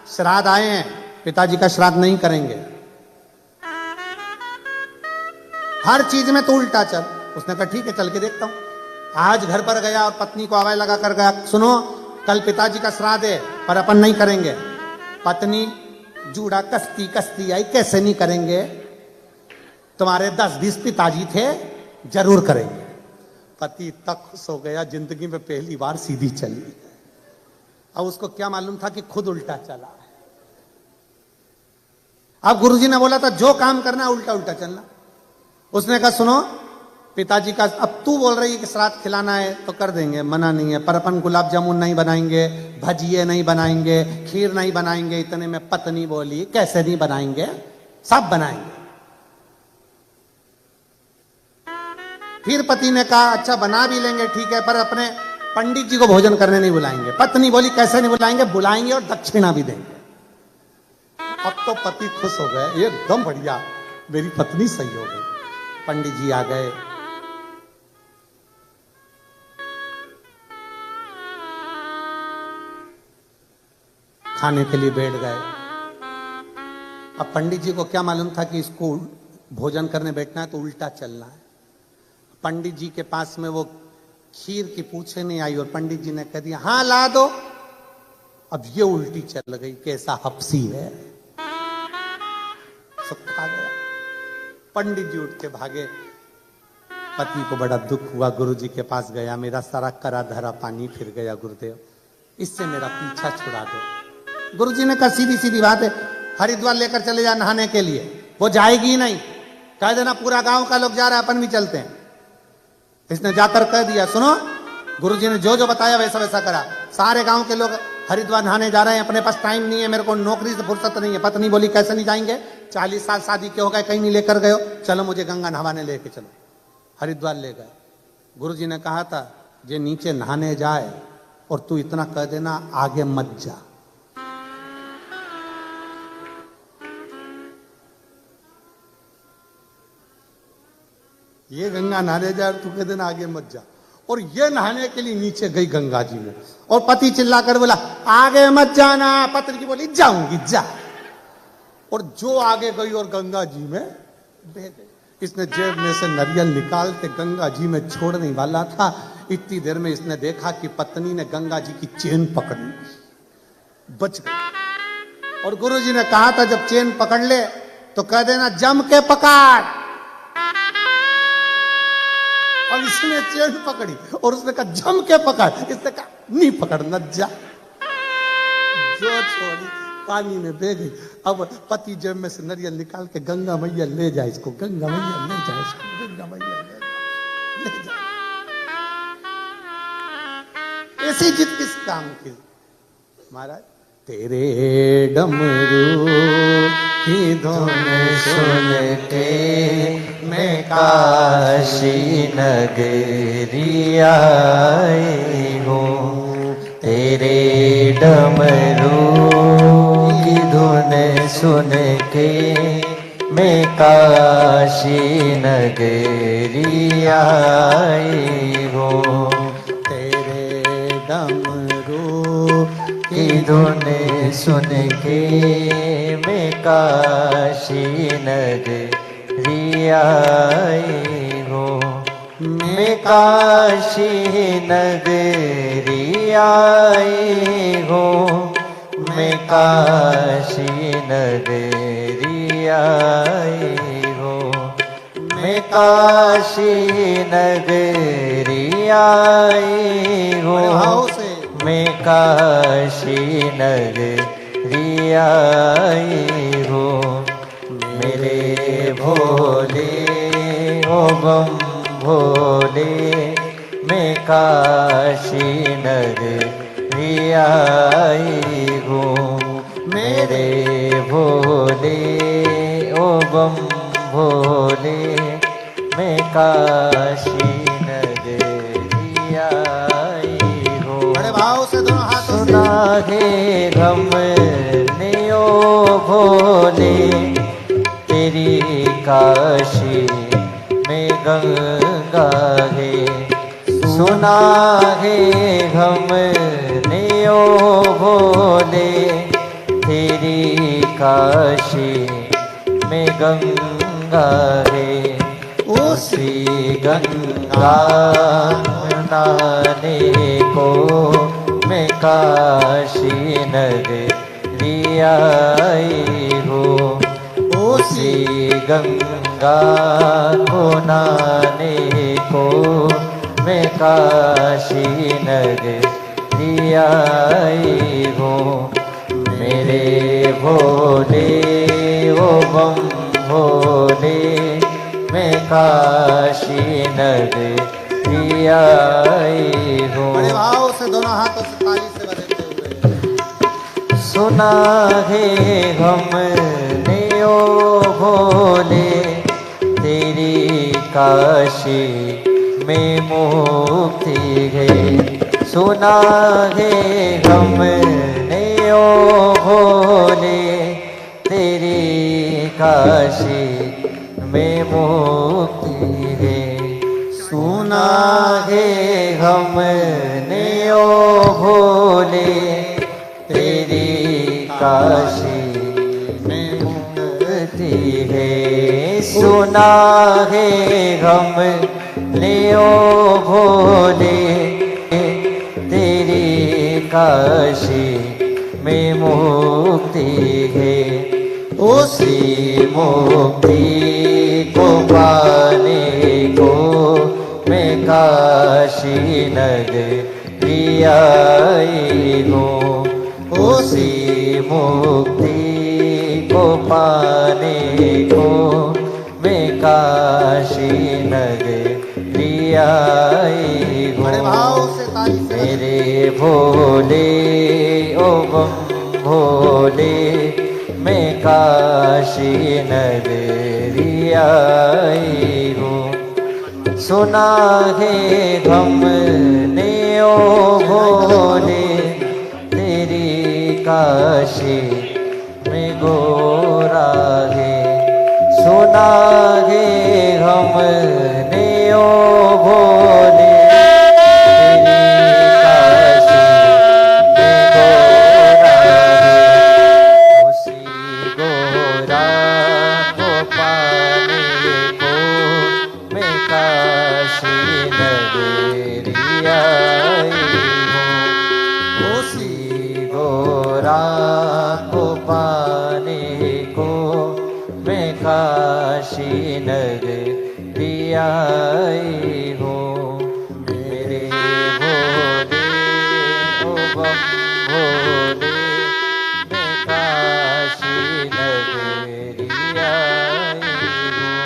श्राद्ध आए हैं, पिताजी का श्राद्ध नहीं करेंगे। हर चीज में तो उल्टा चल। उसने कहा ठीक है, चल के देखता हूं। आज घर पर गया और पत्नी को आवाज लगा कर गया, सुनो कल पिताजी का श्राद्ध है पर अपन नहीं करेंगे। पत्नी जूड़ा कसती कसती आई, कैसे नहीं करेंगे, तुम्हारे 10-20 पिताजी थे, जरूर करेंगे। पति इतना खुश हो गया, जिंदगी में पहली बार सीधी चली। अब उसको क्या मालूम था कि खुद उल्टा चला है। अब गुरुजी ने बोला था जो काम करना उल्टा उल्टा चलना। उसने कहा सुनो पिताजी का, अब तू बोल रही है कि श्राद्ध खिलाना है तो कर देंगे, मना नहीं है, पर अपन गुलाब जामुन नहीं बनाएंगे, भजिए नहीं बनाएंगे, खीर नहीं बनाएंगे। इतने में पत्नी बोली कैसे नहीं बनाएंगे, सब बनाएंगे। फिर पति ने कहा अच्छा बना भी लेंगे ठीक है, पर अपने पंडित जी को भोजन करने नहीं बुलाएंगे। पत्नी बोली कैसे नहीं बुलाएंगे, बुलाएंगे और दक्षिणा भी देंगे। अब तो पति खुश हो गए, एकदम बढ़िया, मेरी पत्नी सही हो गई। पंडित जी आ गए, खाने के लिए बैठ गए। अब पंडित जी को क्या मालूम था कि इसको भोजन करने बैठना है तो उल्टा चलना है। पंडित जी के पास में वो खीर की पूछे नहीं आई और पंडित जी ने कह दिया हाँ ला दो। अब ये उल्टी चल गई, कैसा हपसी है, सब खा गया। पंडित जी उठ के भागे। पति को बड़ा दुख हुआ, गुरुजी के पास गया, मेरा सारा करा धरा पानी फिर गया गुरुदेव, इससे मेरा पीछा छुड़ा दो। गुरुजी ने कहा सीधी सीधी बात है, हरिद्वार लेकर चले जा नहाने के लिए। वो जाएगी ही नहीं, कह देना पूरा गांव का लोग जा रहा है, अपन भी चलते हैं। इसने जाकर कह दिया सुनो गुरुजी ने जो जो बताया वैसा वैसा करा। सारे गांव के लोग हरिद्वार नहाने जा रहे हैं, अपने पास टाइम नहीं है, मेरे को नौकरी से फुर्सत नहीं है। पत्नी बोली कैसे नहीं जाएंगे, 40 साल शादी के हो गए, कहीं नहीं लेकर गए हो, चलो मुझे गंगा नहाने लेके चलो। हरिद्वार ले गए। गुरुजी ने कहा था जे नीचे नहाने जाए और तू इतना कह देना आगे मत जा। ये गंगा नहाने जाए और तू कह देना आगे मत जा। और ये नहाने के लिए नीचे गई गंगा जी में, और पति चिल्लाकर बोला आगे मत जाना। पत्नी की बोली जाऊंगी जा। और जो आगे गई और गंगा जी में बह गई। इसने जेब में से नारियल निकाल के गंगा जी में छोड़ने वाला था, इतनी देर में इसने देखा कि पत्नी ने गंगा जी की चेन पकड़ी, बच गई। और गुरुजी ने कहा था जब चेन पकड़ ले तो कह देना जम के पकड़। और इसने चेन पकड़ी और उसने कहा जम के पकड़, इसने कहा नहीं पकड़ना जा। जो छोड़ी पानी में बह गई। अब पति जेब में से नारियल निकाल के गंगा मैया ले जाए इसको, गंगा मैया ले जाए इसको, गंगा मैया ले जाए। ऐसी जिद किस काम की महाराज। तेरे डमरू की धुन सुन के मैं काशी नगरी आई हूँ। तेरे डमरू की धुन सुन के मैं काशी नगरी आई हूँ। तेरे डमरू
की धुन सुन के मैं काशी नगरी आई हूँ। मैं काशी नगरी आई हूँ। मैं काशी नगरी आई हूँ। मैं काशी नगरी आई हूँ। मैं काशी नगरी आई हूँ। मेरे भोले ओ बम भोले मैं काशी नगरी आई हूँ। मेरे भोले ओ बम भोले मैं काशी नगरी आई हूँ।
बड़े भाव से दोनों हाथों से
सुना है हमने ओ भोले तेरी काशी में गंगा है। सुना है हमने ओ भोले तेरी काशी में गंगा है। उसी गंगा नहाने को मैं काशी नगरी आई हूँ। उसी गंगा को नहाने को मैं काशी नगरी आई हूँ। मेरे भोले ओ बम भोले मैं काशी नगरी आई हूँ।
बड़े भाव से दोनों हाथों से ताली से बजाते हुए
सुना है हमने ओ भोले तेरी काशी में मुक्ति है। सुना है हमने ओ भोले तेरी काशी में मुक्ति है। सुना है हमने ओ भोले तेरी काशी में मुक्ति है। सुना है हमने ओ भोले तेरी काशी में मुक्ति है। उसी मुक्ति को पाने को मैं काशी नगरी आई हूँ। उसी मुक्ति को पाने को मैं काशी नगरी आई हूँ।
बड़े भाव से ताली से
मेरे भोले ओ बम भोले मैं काशी नगरी आई हूँ। सुना है हमने ओ भोले तेरी काशी में गोरा है। सुना है हमने ओ भोले काशी नगरी आई हूँ। मेरे भोले ओ बम भोले मैं काशी नगरी आई हूँ।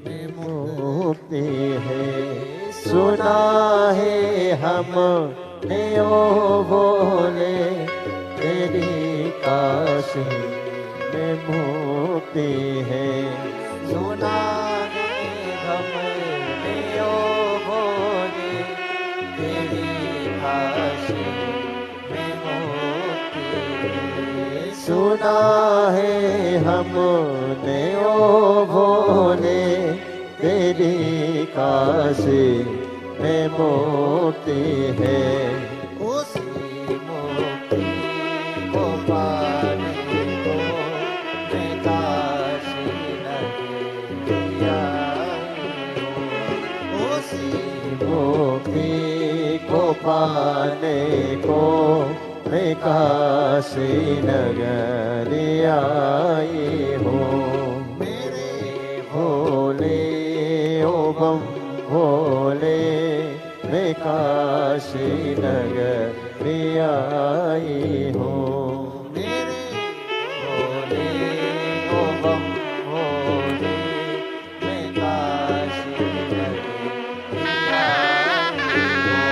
में मुक्ति है। सुना है हमने ओ भोले तेरी काशी में मुक्ति है। सुना है हमने ओ भोले तेरी काशी में मुक्ति है। सुना है हमने ओ भोले तेरी काशी में मुक्ति है। उसी मुक्ति को पाने को मैं काशी नगरी आई हूँ। उसी मुक्ति को पाने को मैं काशी नगरी आई हूँ। मेरे भोले ओ बम भोले मैं मैं काशी नगर में आई हूँ।
मेरे
भोले ओ बम भोले, मैं काशी नगर में आई हूँ।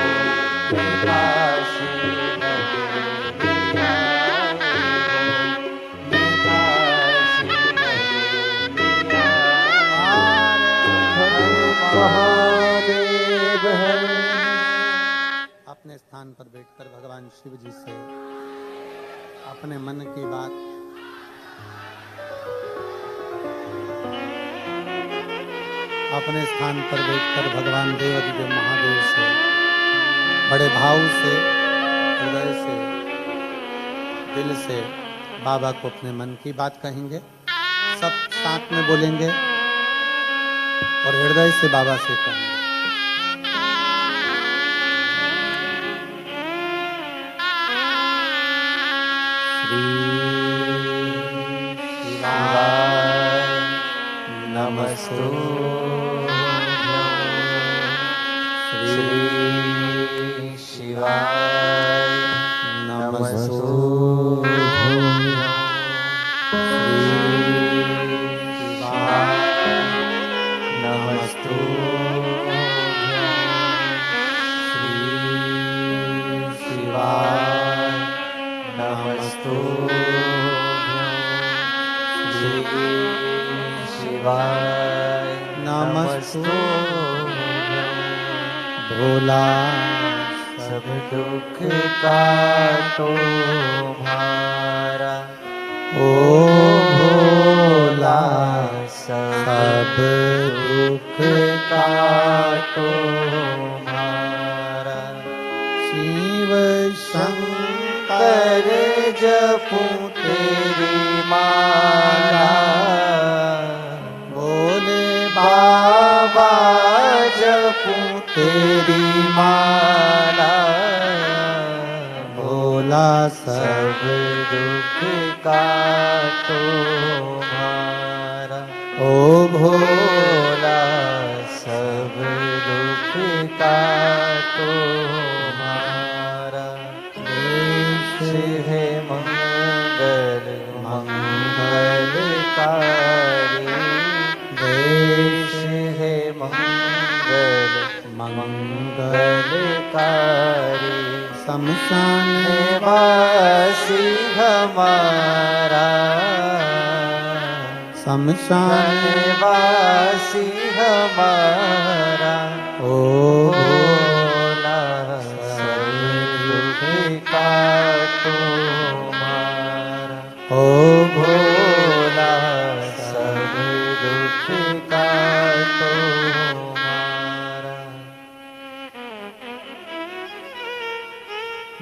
मैं काशी नगर में आई हूँ। मैं काशी नगर में आई हूँ। महादेव है।
अपने स्थान पर बैठकर भगवान शिव जी से अपने मन की बात अपने स्थान पर बैठकर भगवान देवाधिदेव महादेव से बड़े भाव से, हृदय से, दिल से बाबा को अपने मन की बात कहेंगे। सब साथ में बोलेंगे और हृदय से बाबा से कहेंगे।
शिवाय नमस्तुभ्यं। श्री शिवाय नमस्तुभ्यं। श्री शिवाय नमस्तुभ्यं। श्री शिवाय नमस्तुभ्यं। शिवाय नमस्तुभ्यं।
भोला
सब दुख काटो भारा,
ओ भोला
सब दुख काटो भारा।
शिव
शंकर जपूं तेरी माला,
भोले
बाबा जपूं तेरी माला।
भोला
सब दुख काटो भारा,
ओ
भोला सब दुख काटो भारा। देश है मंगल मंगलकारी, देश है मंगल मंगलकारी।
शमशान
वासी हमारा,
शमशान
वासी हमारा।
ओ
भोला सब दुख काटो मारा,
ओ
भोला सब दुख काटो मारा।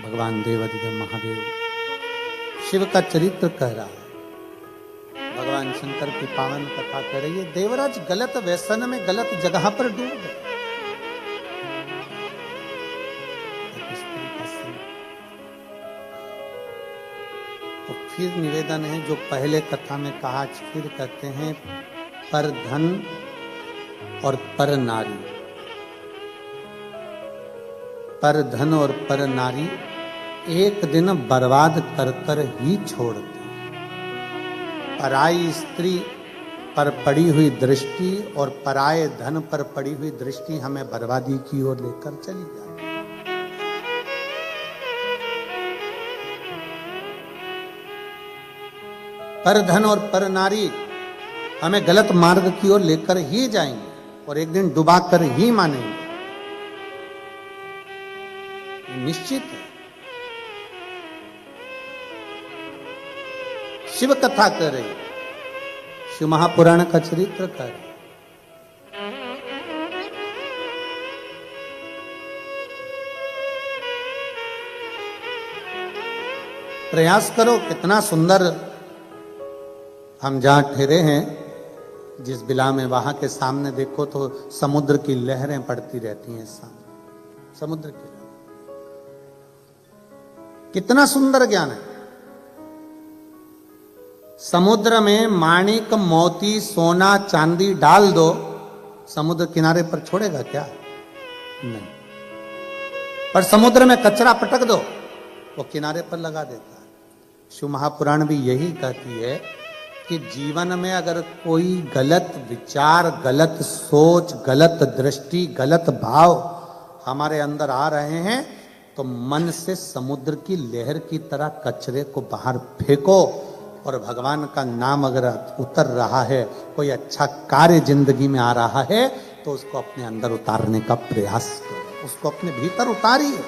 भगवान देवाधिदेव महादेव शिव का चरित्र कह रहा है। भगवान शंकर की पावन कथा कह रही है। देवराज गलत व्यसन में गलत जगह पर डूब गए। एक स्त्री का संग। तो फिर निवेदन है जो पहले कथा में कहा, आज फिर कहते हैं, पर धन और पर नारी, पर धन और पर नारी एक दिन बर्बाद कर कर ही छोड़ते। पराई स्त्री पर पड़ी हुई दृष्टि और पराये धन पर पड़ी हुई दृष्टि हमें बर्बादी की ओर लेकर चली जाती। पर धन और पर नारी हमें गलत मार्ग की ओर लेकर ही जाएंगे और एक दिन डुबा कर ही मानेंगे, निश्चित है। शिव कथा कर रही, शिव महापुराण का चरित्र कर रही। प्रयास करो, कितना सुंदर हम जहां ठहरे हैं, जिस बिला में, वहां के सामने देखो तो समुद्र की लहरें पड़ती रहती हैं सामने, समुद्र की लहरें। कितना सुंदर ज्ञान है। समुद्र में माणिक मोती सोना चांदी डाल दो, समुद्र किनारे पर छोड़ेगा क्या? नहीं। पर समुद्र में कचरा पटक दो, वो किनारे पर लगा देता है। शिव महापुराण भी यही कहती है कि जीवन में अगर कोई गलत विचार, गलत सोच, गलत दृष्टि, गलत भाव हमारे अंदर आ रहे हैं तो मन से समुद्र की लहर की तरह कचरे को बाहर फेंको, और भगवान का नाम अगर उतर रहा है, कोई अच्छा कार्य जिंदगी में आ रहा है तो उसको अपने अंदर उतारने का प्रयास करो, उसको अपने भीतर उतारिए,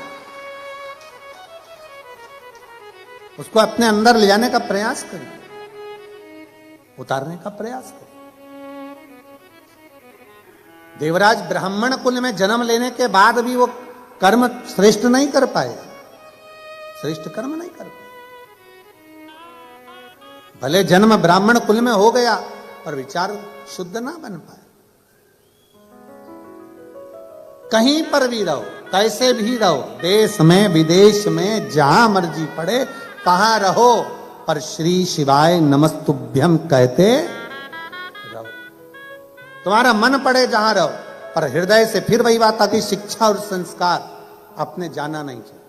उसको अपने अंदर ले जाने का प्रयास करिए, उतारने का प्रयास करिए। देवराज ब्राह्मण कुल में जन्म लेने के बाद भी वो कर्म श्रेष्ठ नहीं कर पाए, श्रेष्ठ कर्म नहीं कर पाए। भले जन्म ब्राह्मण कुल में हो गया पर विचार शुद्ध ना बन पाए। कहीं पर भी रहो, कैसे भी रहो, देश में विदेश में जहां मर्जी पड़े, कहां रहो, पर श्री शिवाय नमस्तुभ्यम कहते रहो। तुम्हारा मन पड़े जहां रहो, पर हृदय से, फिर वही बात आती, शिक्षा और संस्कार अपने जाना नहीं चाहिए।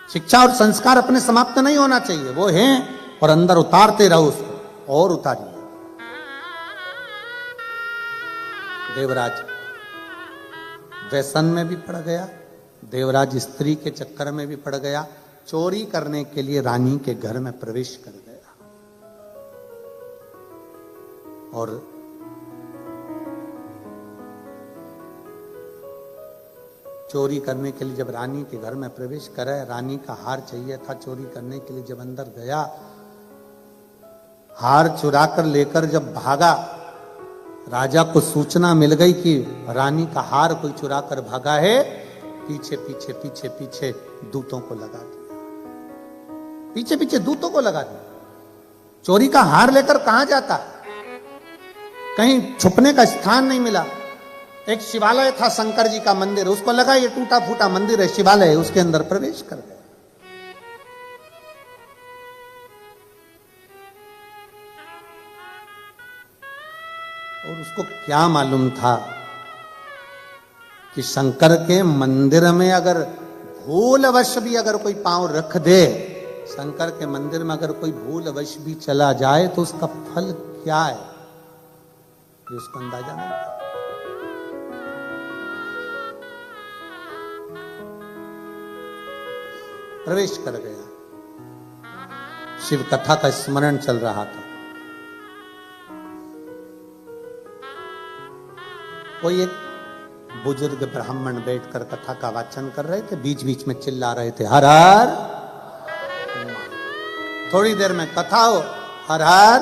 शिक्षा और संस्कार अपने समाप्त नहीं होना चाहिए, वो हैं और अंदर उतारते रहो उसको, और उतारिए। देवराज व्यसन में भी पड़ गया, देवराज स्त्री के चक्कर में भी पड़ गया, चोरी करने के लिए रानी के घर में प्रवेश कर गया, और चोरी करने के लिए जब रानी के घर में प्रवेश करे, रानी का हार चाहिए था चोरी करने के लिए, जब अंदर गया, हार चुरा कर लेकर जब भागा, राजा को सूचना मिल गई कि रानी का हार कोई चुरा कर भागा है, पीछे पीछे पीछे पीछे दूतों को लगा दिया, पीछे पीछे दूतों को लगा दिया। चोरी का हार लेकर कहां जाता, कहीं छुपने का स्थान नहीं मिला। एक शिवालय था, शंकर जी का मंदिर, उसको लगा ये टूटा फूटा मंदिर है, शिवालय है, उसके अंदर प्रवेश कर गए। और उसको क्या मालूम था कि शंकर के मंदिर में अगर भूलवश भी अगर कोई पांव रख दे, शंकर के मंदिर में अगर कोई भूलवश भी चला जाए तो उसका फल क्या है, ये उसको अंदाजा नहीं था। प्रवेश कर गया, शिव कथा का स्मरण चल रहा था। कोई एक बुजुर्ग ब्राह्मण बैठकर कथा का वाचन कर रहे थे, बीच बीच में चिल्ला रहे थे, हर हर। थोड़ी देर में कथा हो, हर हर।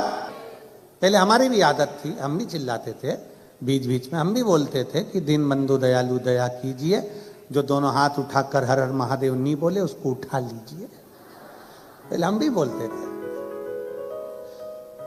पहले हमारी भी आदत थी, हम भी चिल्लाते थे, बीच बीच में हम भी बोलते थे कि दीन बंधु दयालु दया कीजिए, जो दोनों हाथ उठाकर हर हर महादेव नहीं बोले उसको उठा लीजिए, पहले हम भी बोलते थे।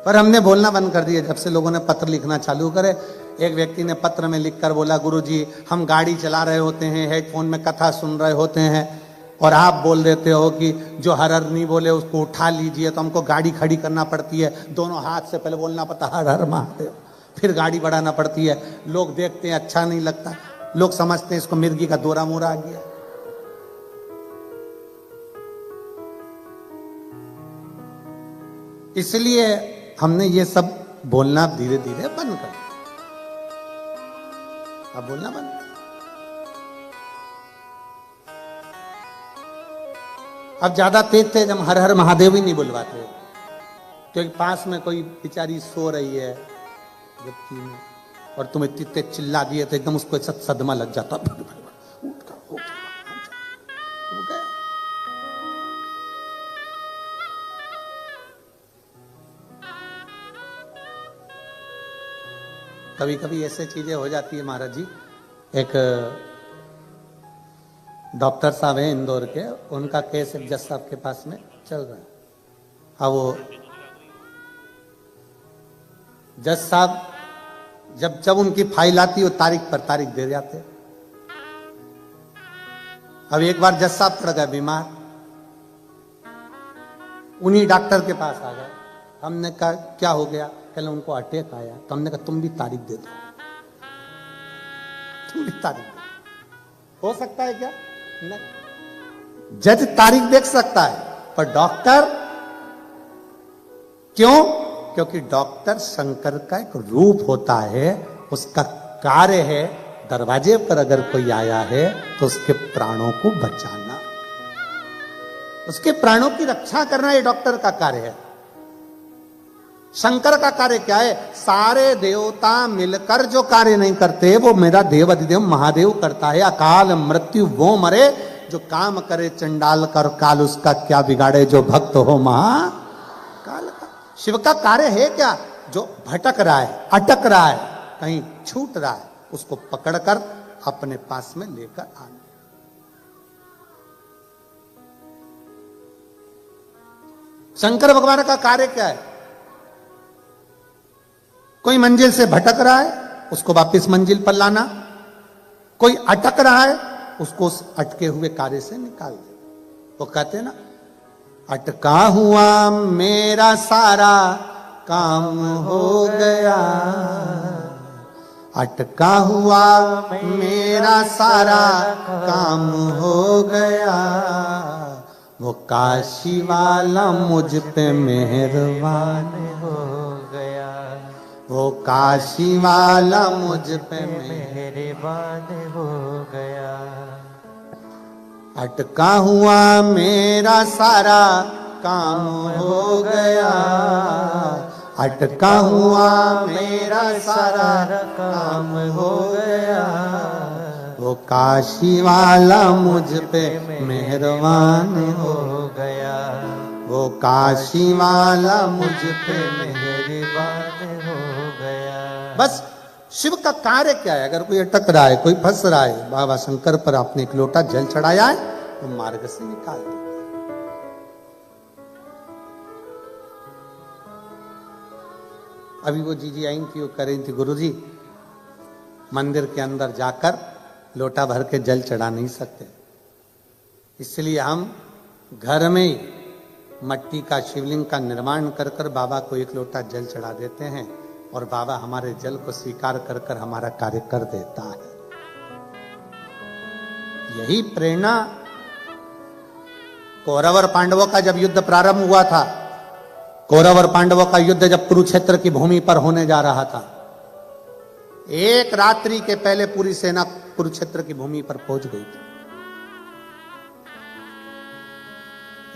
पर हमने बोलना बंद कर दिया जब से लोगों ने पत्र लिखना चालू करे। एक व्यक्ति ने पत्र में लिखकर बोला, गुरुजी हम गाड़ी चला रहे होते हैं, हेडफोन में कथा सुन रहे होते हैं, और आप बोल देते हो कि जो हर हर नहीं बोले उसको उठा लीजिए, तो हमको गाड़ी खड़ी करना पड़ती है, दोनों हाथ से पहले बोलना पड़ता हर हर महादेव, फिर गाड़ी बढ़ाना पड़ती है। लोग देखते हैं अच्छा नहीं लगता, लोग समझते हैं इसको मिर्गी का दौरा मोरा आ गया। इसलिए हमने ये सब बोलना धीरे धीरे बंद कर दिया, अब बोलना बंद। अब ज्यादा तेज तेज हम हर हर महादेव ही नहीं बुलवाते, क्योंकि पास में कोई बेचारी सो रही है व्यक्ति में, और तुम इतनी तेज चिल्ला दिए तो एकदम उसको ऐसा सदमा लग जाता, उठ कर हो गया। कभी कभी ऐसे चीजें हो जाती है महाराज जी। एक डॉक्टर साहब हैं इंदौर के, उनका केस एक जज साहब के पास में चल रहा है। अब वो जज साहब जब जब उनकी फाइल आती है वो तारीख पर तारीख दे जाते। अब एक बार जज साहब पड़ गए बीमार, उन्हीं डॉक्टर के पास आ गए। हमने कहा क्या हो गया, कहले उनको अटैक आया। तो हमने कहा तुम भी तारीख दे दो। तुम भी तारीख देखो। हो सकता है क्या? नहीं। जज तारीख देख सकता है, पर डॉक्टर क्यों? क्योंकि डॉक्टर शंकर का एक रूप होता है, उसका कार्य है दरवाजे पर अगर कोई आया है तो उसके प्राणों को बचाना, उसके प्राणों की रक्षा करना, ये डॉक्टर का कार्य है। शंकर का कार्य क्या है? सारे देवता मिलकर जो कार्य नहीं करते वो मेरा देव अधिदेव महादेव करता है। अकाल मृत्यु वो मरे जो काम करे चंडाल कर, काल उसका क्या बिगाड़े जो भक्त हो महाकाल का। शिव का कार्य है क्या? जो भटक रहा है, अटक रहा है, कहीं छूट रहा है, उसको पकड़कर अपने पास में लेकर आना। शंकर भगवान का कार्य क्या है? कोई मंजिल से भटक रहा है, उसको वापस मंजिल पर लाना। कोई अटक रहा है, उसको उस अटके हुए कार्य से निकाल दे। वो कहते हैं ना, अटका हुआ मेरा सारा काम हो गया, अटका हुआ मेरा सारा काम हो गया, वो काशी वाला मुझ पे मेहरबान
हो गया,
वो काशी वाला मुझ पे
मेहरबान हो गया।
अटका हुआ मेरा सारा काम हो गया, अटका हुआ मेरा सारा काम हो गया, वो काशी वाला मुझ पे मेहरबान हो
गया,
वो काशी वाला मुझ पे
मेहरबान हो गया।
बस शिव का कार्य क्या है? अगर कोई अटक रहा है, कोई फंस रहा है, बाबा शंकर पर आपने एक लोटा जल चढ़ाया है तो मार्ग से निकाल दो। अभी वो जीजी आई थी, वो कह रही थी गुरुजी मंदिर के अंदर जाकर लोटा भर के जल चढ़ा नहीं सकते, इसलिए हम घर में ही मट्टी का शिवलिंग का निर्माण कर कर बाबा को एक लोटा जल चढ़ा देते हैं और बाबा हमारे जल को स्वीकार कर कर हमारा कार्य कर देता है। यही प्रेरणा कौरव और पांडवों का जब युद्ध प्रारंभ हुआ था, कौरव और पांडवों का युद्ध जब कुरुक्षेत्र की भूमि पर होने जा रहा था, एक रात्रि के पहले पूरी सेना कुरुक्षेत्र की भूमि पर पहुंच गई थी।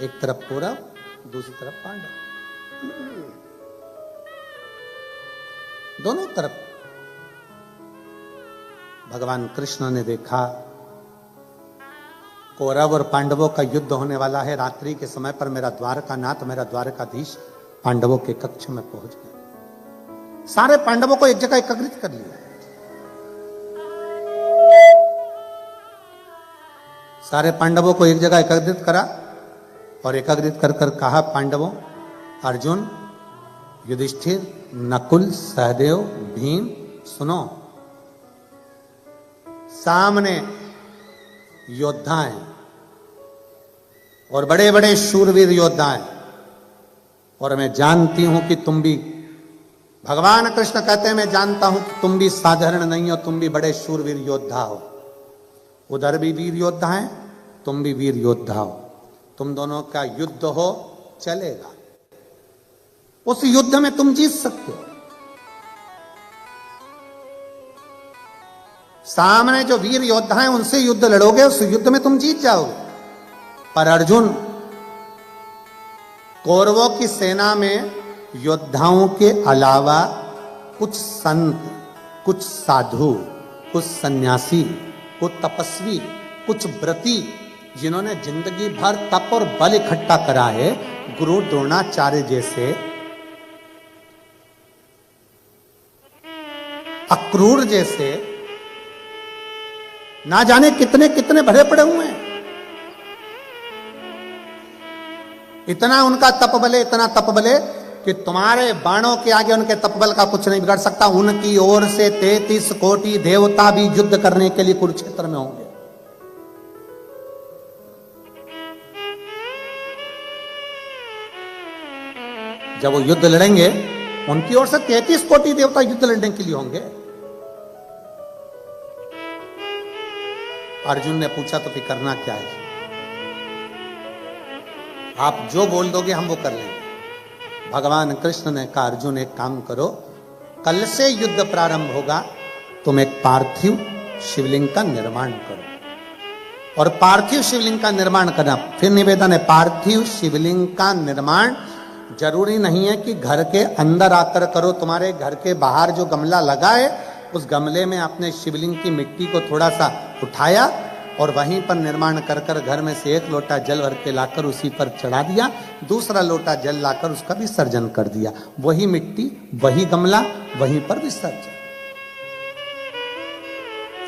एक तरफ कौरव, दूसरी तरफ पांडव, दोनों तरफ। भगवान कृष्ण ने देखा कौरव और पांडवों का युद्ध होने वाला है, रात्रि के समय पर मेरा द्वारकानाथ, मेरा द्वारकाधीश पांडवों के कक्ष में पहुंच गए। सारे पांडवों को एक जगह एकत्रित कर लिया, सारे पांडवों को एक जगह एकत्रित करा और एकत्रित कर कर कहा, पांडवों, अर्जुन, युधिष्ठिर, नकुल, सहदेव, भीम, सुनो, सामने योद्धा हैं और बड़े बड़े शूरवीर योद्धा हैं, और मैं जानती हूं कि तुम भी, भगवान कृष्ण कहते हैं मैं जानता हूं कि तुम भी साधारण नहीं हो, तुम भी बड़े शूरवीर योद्धा हो। उधर भी वीर योद्धा हैं, तुम भी वीर योद्धा हो, तुम दोनों का युद्ध हो चलेगा, उस युद्ध में तुम जीत सकते हो। सामने जो वीर योद्धा हैं उनसे युद्ध लड़ोगे, उस युद्ध में तुम जीत जाओगे। पर अर्जुन, कौरवों की सेना में योद्धाओं के अलावा कुछ संत, कुछ साधु, कुछ सन्यासी, कुछ तपस्वी, कुछ व्रती, जिन्होंने जिंदगी भर तप और बल इकट्ठा करा है, गुरु द्रोणाचार्य जैसे, अक्रूर जैसे, ना जाने कितने कितने भरे पड़े हुए हैं। इतना उनका तप बले, इतना तप बले कि तुम्हारे बाणों के आगे उनके तपबल का कुछ नहीं बिगड़ सकता। उनकी ओर से 33 कोटि देवता भी युद्ध करने के लिए कुरुक्षेत्र में होंगे। जब वो युद्ध लड़ेंगे, उनकी ओर से 33 कोटि देवता युद्ध लड़ने के लिए होंगे। अर्जुन ने पूछा तो फिर करना क्या है? आप जो बोल दोगे हम वो कर लेंगे। भगवान कृष्ण ने कहा अर्जुन एक काम करो, कल से युद्ध प्रारंभ होगा, तुम एक पार्थिव शिवलिंग का निर्माण करो। और पार्थिव शिवलिंग का निर्माण करना, फिर निवेदन है, पार्थिव शिवलिंग का निर्माण जरूरी नहीं है कि घर के अंदर आकर करो। तुम्हारे घर के बाहर जो गमला लगा है, उस गमले में आपने शिवलिंग की मिट्टी को थोड़ा सा उठाया और वहीं पर निर्माण कर कर घर में से एक लोटा जल भर के लाकर उसी पर चढ़ा दिया, दूसरा लोटा जल लाकर उसका विसर्जन कर दिया। वही मिट्टी, वही गमला, वहीं पर विसर्जन,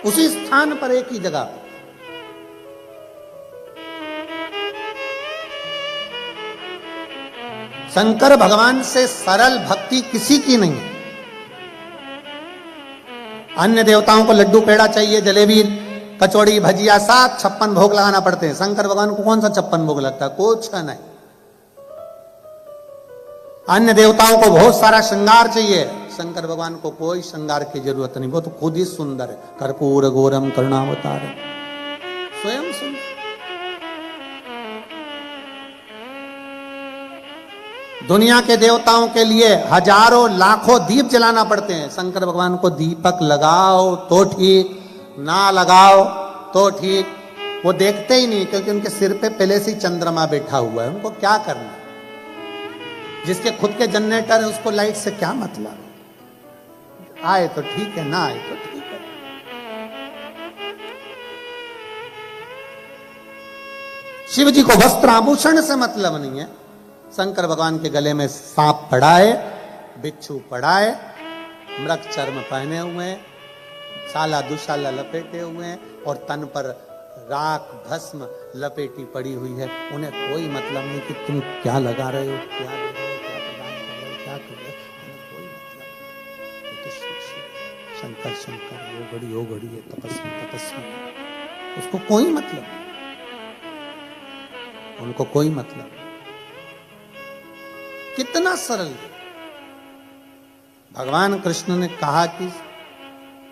उसी स्थान पर, एक ही जगह। शंकर भगवान से सरल भक्ति किसी की नहीं है। अन्य देवताओं को लड्डू पेड़ा चाहिए, जलेबी कचौड़ी भजिया 756 भोग लगाना पड़ते हैं। शंकर भगवान को कौन सा 56 भोग लगता है? कुछ नहीं। अन्य देवताओं को बहुत सारा श्रृंगार चाहिए, शंकर भगवान को कोई श्रृंगार की जरूरत नहीं, वो तो खुद ही सुंदर है। कर्पूर गौरम करुणावतार, स्वयं सुंदर। दुनिया के देवताओं के लिए हजारों लाखों दीप जलाना पड़ते हैं, शंकर भगवान को दीपक लगाओ तो ठीक, ना लगाओ तो ठीक, वो देखते ही नहीं, क्योंकि उनके सिर पे पहले से चंद्रमा बैठा हुआ है। उनको क्या करना? जिसके खुद के जनरेटर है उसको लाइट से क्या मतलब? आए तो ठीक है, ना आए तो ठीक है। शिव जी को वस्त्र आभूषण से मतलब नहीं है। शंकर भगवान के गले में सांप पड़ा है, बिच्छू पड़ा है, मृग चर्म पहने हुए हैं, साला दुशाला लपेटे हुए हैं और तन पर राख भस्म लपेटी पड़ी हुई है। उन्हें कोई मतलब नहीं कि तुम क्या लगा रहे हो, क्या दे रहे हो, क्या प्रदान कर रहे हो, क्या कर रहे हो, उन्हें कोई मतलब नहीं। ये तो शिव शंकर शंकर, वो घड़ी है, तपस्वी तपस्वी, उसको कोई मतलब नहीं, उनको कोई मतलब नहीं। कितना सरल है। भगवान कृष्ण ने कहा कि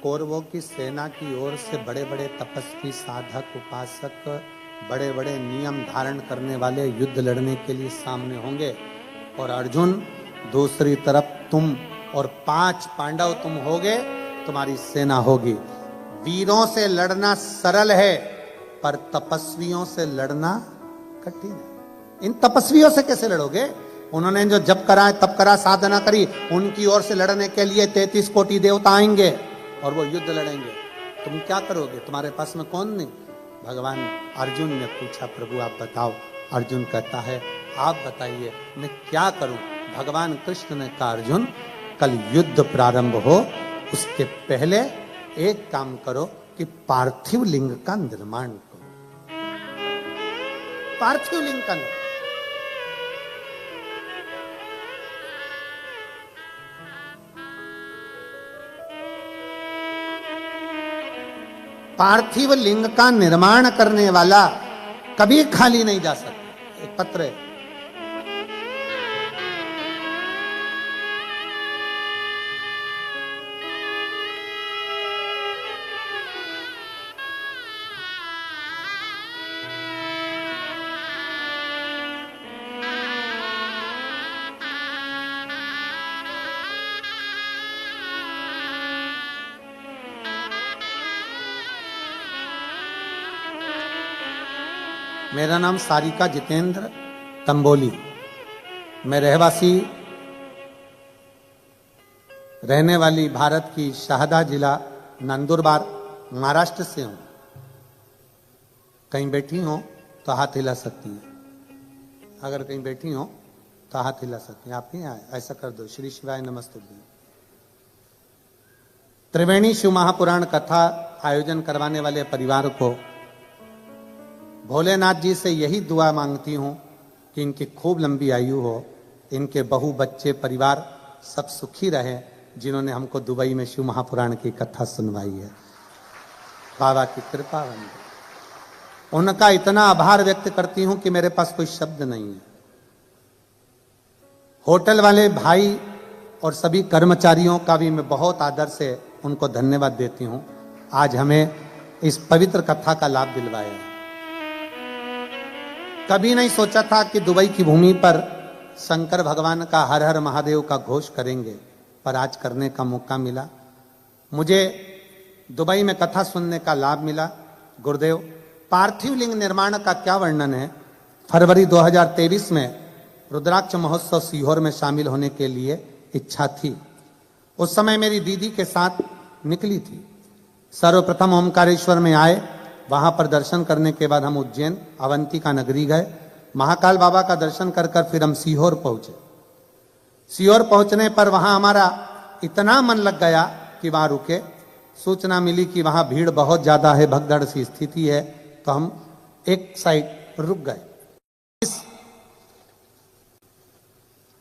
कौरवों की सेना की ओर से बड़े बड़े तपस्वी, साधक, उपासक, बड़े बड़े नियम धारण करने वाले युद्ध लड़ने के लिए सामने होंगे, और अर्जुन दूसरी तरफ तुम और 5 पांडव तुम होगे, तुम्हारी सेना होगी। वीरों से लड़ना सरल है, पर तपस्वियों से लड़ना कठिन है। इन तपस्वियों से कैसे लड़ोगे? उन्होंने जो जप करा तप करा, साधना करी, उनकी ओर से लड़ने के लिए 33 कोटि देवता आएंगे और वो युद्ध लड़ेंगे। तुम क्या करोगे? तुम्हारे पास में कौन नहीं? भगवान अर्जुन ने पूछा, प्रभु आप बताओ। अर्जुन कहता है, आप बताइए मैं क्या करूं? भगवान कृष्ण ने कहा, अर्जुन कल युद्ध प्रारंभ हो, उसके पहले एक काम करो कि पार्थिव लिंग का निर्माण करो। पार्थिव लिंग का निर्माण, पार्थिव लिंग का निर्माण करने वाला कभी खाली नहीं जा सकता। एक पत्र है, मेरा नाम सारिका जितेंद्र तंबोली, मैं रहवासी रहने वाली भारत की शाहदा जिला नंदुरबार महाराष्ट्र से हूं। कहीं बैठी हो तो हाथ हिला सकती है, अगर कहीं बैठी हो तो हाथ हिला सकती है। आप ही आए, ऐसा कर दो। श्री शिवाय नमस्तुभ्यं। त्रिवेणी शिव महापुराण कथा आयोजन करवाने वाले परिवार को भोलेनाथ जी से यही दुआ मांगती हूं कि इनकी खूब लंबी आयु हो, इनके बहू बच्चे परिवार सब सुखी रहे, जिन्होंने हमको दुबई में शिव महापुराण की कथा सुनवाई है। बाबा की कृपा बनी, उनका इतना आभार व्यक्त करती हूं कि मेरे पास कोई शब्द नहीं है। होटल वाले भाई और सभी कर्मचारियों का भी मैं बहुत आदर से उनको धन्यवाद देती हूं। आज हमें इस पवित्र कथा का लाभ दिलवाया है। कभी नहीं सोचा था कि दुबई की भूमि पर शंकर भगवान का हर हर महादेव का घोष करेंगे, पर आज करने का मौका मिला। मुझे दुबई में कथा सुनने का लाभ मिला। गुरुदेव, पार्थिव लिंग निर्माण का क्या वर्णन है। फरवरी 2023 में रुद्राक्ष महोत्सव सीहोर में शामिल होने के लिए इच्छा थी। उस समय मेरी दीदी के साथ निकली थी। सर्वप्रथम ओमकारेश्वर में आए, वहां पर दर्शन करने के बाद हम उज्जैन अवंती का नगरी गए। महाकाल बाबा का दर्शन कर फिर हम सीहोर पहुंचे। सीहोर पहुंचने पर वहां हमारा इतना मन लग गया कि वहां रुके। सूचना मिली कि वहां भीड़ बहुत ज्यादा है, भगदड़ सी स्थिति है, तो हम एक साइड रुक गए। इस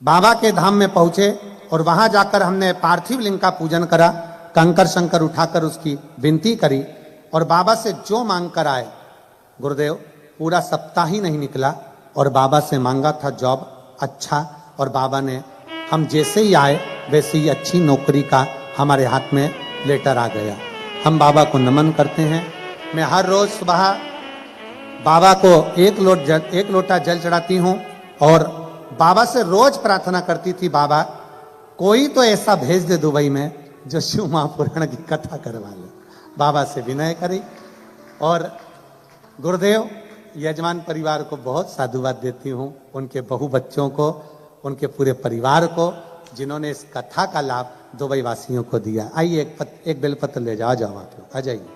बाबा के धाम में पहुंचे और वहां जाकर हमने पार्थिव लिंग का पूजन करा, कंकर शंकर उठाकर उसकी विनती करी और बाबा से जो मांग कर आए। गुरुदेव, पूरा सप्ताह ही नहीं निकला और बाबा से मांगा था जॉब अच्छा, और बाबा ने हम जैसे ही आए वैसे ही अच्छी नौकरी का हमारे हाथ में लेटर आ गया। हम बाबा को नमन करते हैं। मैं हर रोज सुबह बाबा को एक लोटा जल चढ़ाती हूँ और बाबा से रोज प्रार्थना करती थी, बाबा कोई तो ऐसा भेज दे दुबई में जो शिव महापुराण की कथा करवा ले। बाबा से विनय करी और गुरुदेव, यजमान परिवार को बहुत साधुवाद देती हूँ, उनके बहु बच्चों को, उनके पूरे परिवार को, जिन्होंने इस कथा का लाभ दुबई वासियों को दिया। आइए एक बेलपत्र ले जाओ, जाओ आप लोग आ जाइए।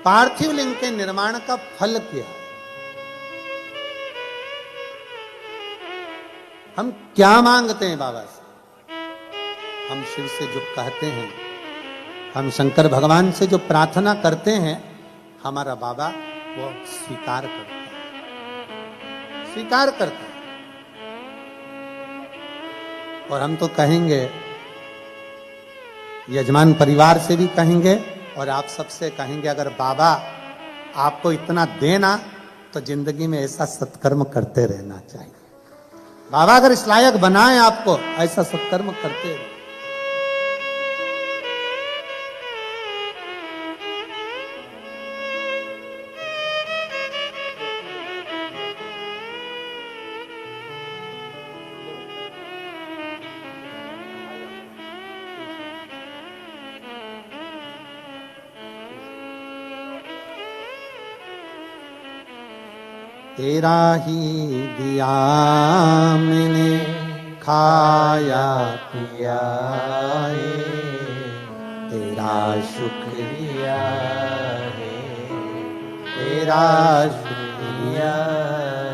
पार्थिव लिंग के निर्माण का फल क्या है? हम क्या मांगते हैं बाबा से? हम शिव से जो कहते हैं, हम शंकर भगवान से जो प्रार्थना करते हैं, हमारा बाबा वो स्वीकार करता है, स्वीकार करता है। और हम तो कहेंगे, यजमान परिवार से भी कहेंगे और आप सबसे कहेंगे, अगर बाबा आपको इतना देना तो जिंदगी में ऐसा सत्कर्म करते रहना चाहिए। बाबा अगर इस लायक बनाए आपको, ऐसा सत्कर्म करते रहे। तेरा ही दिया मैंने खाया पिया है, तेरा शुक्रिया है, तेरा शुक्रिया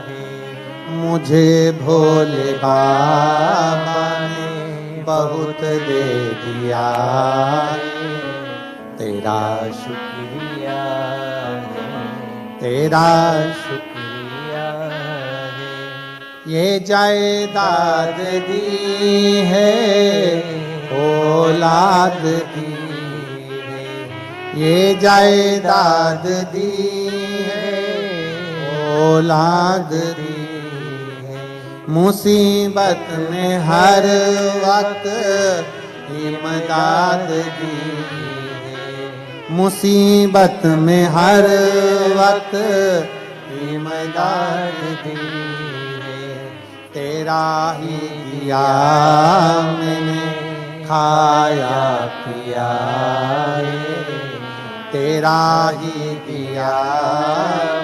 है। मुझे भोले बाबा ने बहुत दे दिया है, तेरा शुक्रिया है, तेरा शुक्रिया। ये जायदाद दी है, औलाद दी है, ये जायदाद दी है, औलाद दी है। मुसीबत में हर वक्त इमदाद दी है, मुसीबत में हर वक्त इमदाद दी है। तेरा ही दिया मैंने खाया पिया है, तेरा ही दिया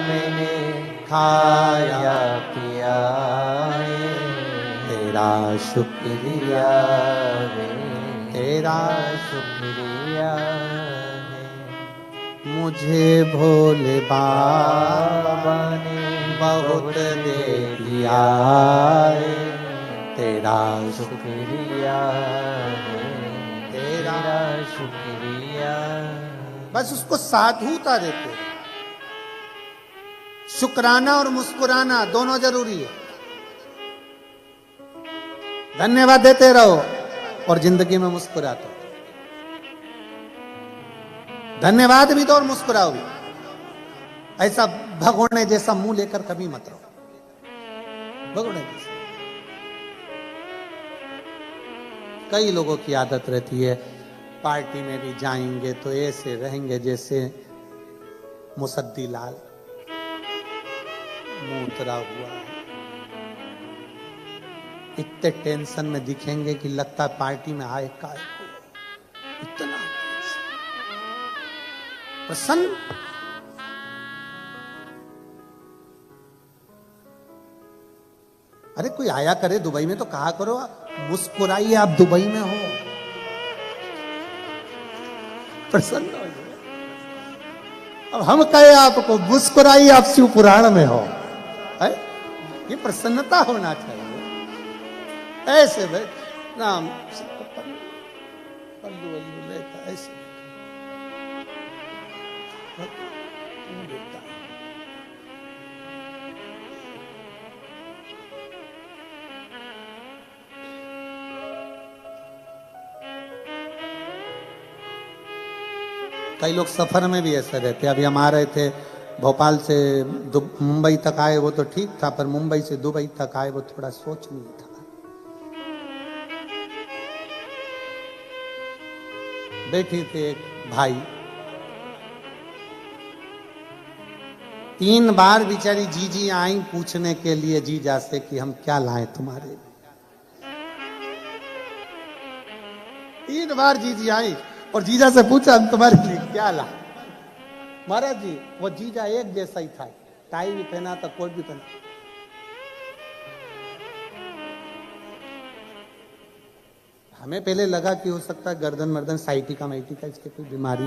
मैंने खाया पिया है, तेरा शुक्रिया है, तेरा शुक्रिया है। मुझे भोले बाबा ने बहुत दे दिया है, तेरा शुक्रिया है, तेरा शुक्रिया। बस उसको साधुता देते हैं। शुक्राना और मुस्कुराना दोनों जरूरी है। धन्यवाद देते रहो और जिंदगी में मुस्कुराते। धन्यवाद भी दो और मुस्कुराओ भी। ऐसा भगोड़े जैसा मुंह लेकर कभी मत रहो। भगोड़े जैसा कई लोगों की आदत रहती है, पार्टी में भी जाएंगे तो ऐसे रहेंगे जैसे मुसद्दी लाल मुंह उतरा हुआ है, इतने टेंशन में दिखेंगे कि लगता है पार्टी में आए काय को, इतना प्रसन्न। अरे कोई आया करे दुबई में तो कहा करो मुस्कुराइए, आप दुबई में हो, प्रसन्न हो। अब हम कहे आपको मुस्कुराइए, आप शिव पुराण में हो, है? ये प्रसन्नता होना चाहिए। ऐसे बैठ राम पल्लू वल्लू लेकर ऐसे देखता है। कई लोग सफर में भी ऐसे रहते। अभी हम आ रहे थे भोपाल से मुंबई तक आए, वो तो ठीक था, पर मुंबई से दुबई तक आए वो थोड़ा सोचनीय था। बैठी थे एक भाई, 3 बार बेचारी जीजी आई पूछने के लिए जीजा से कि हम क्या लाएं तुम्हारे लिए। 3 बार जीजी आई और जीजा से पूछा हम तुम्हारे लिए क्या ला। महाराज जी वो जीजा एक जैसा ही था, टाई भी पहना था, कोट भी पहना। हमें पहले लगा कि हो सकता है गर्दन मर्दन साइटिका माइटिका इसके कोई बीमारी।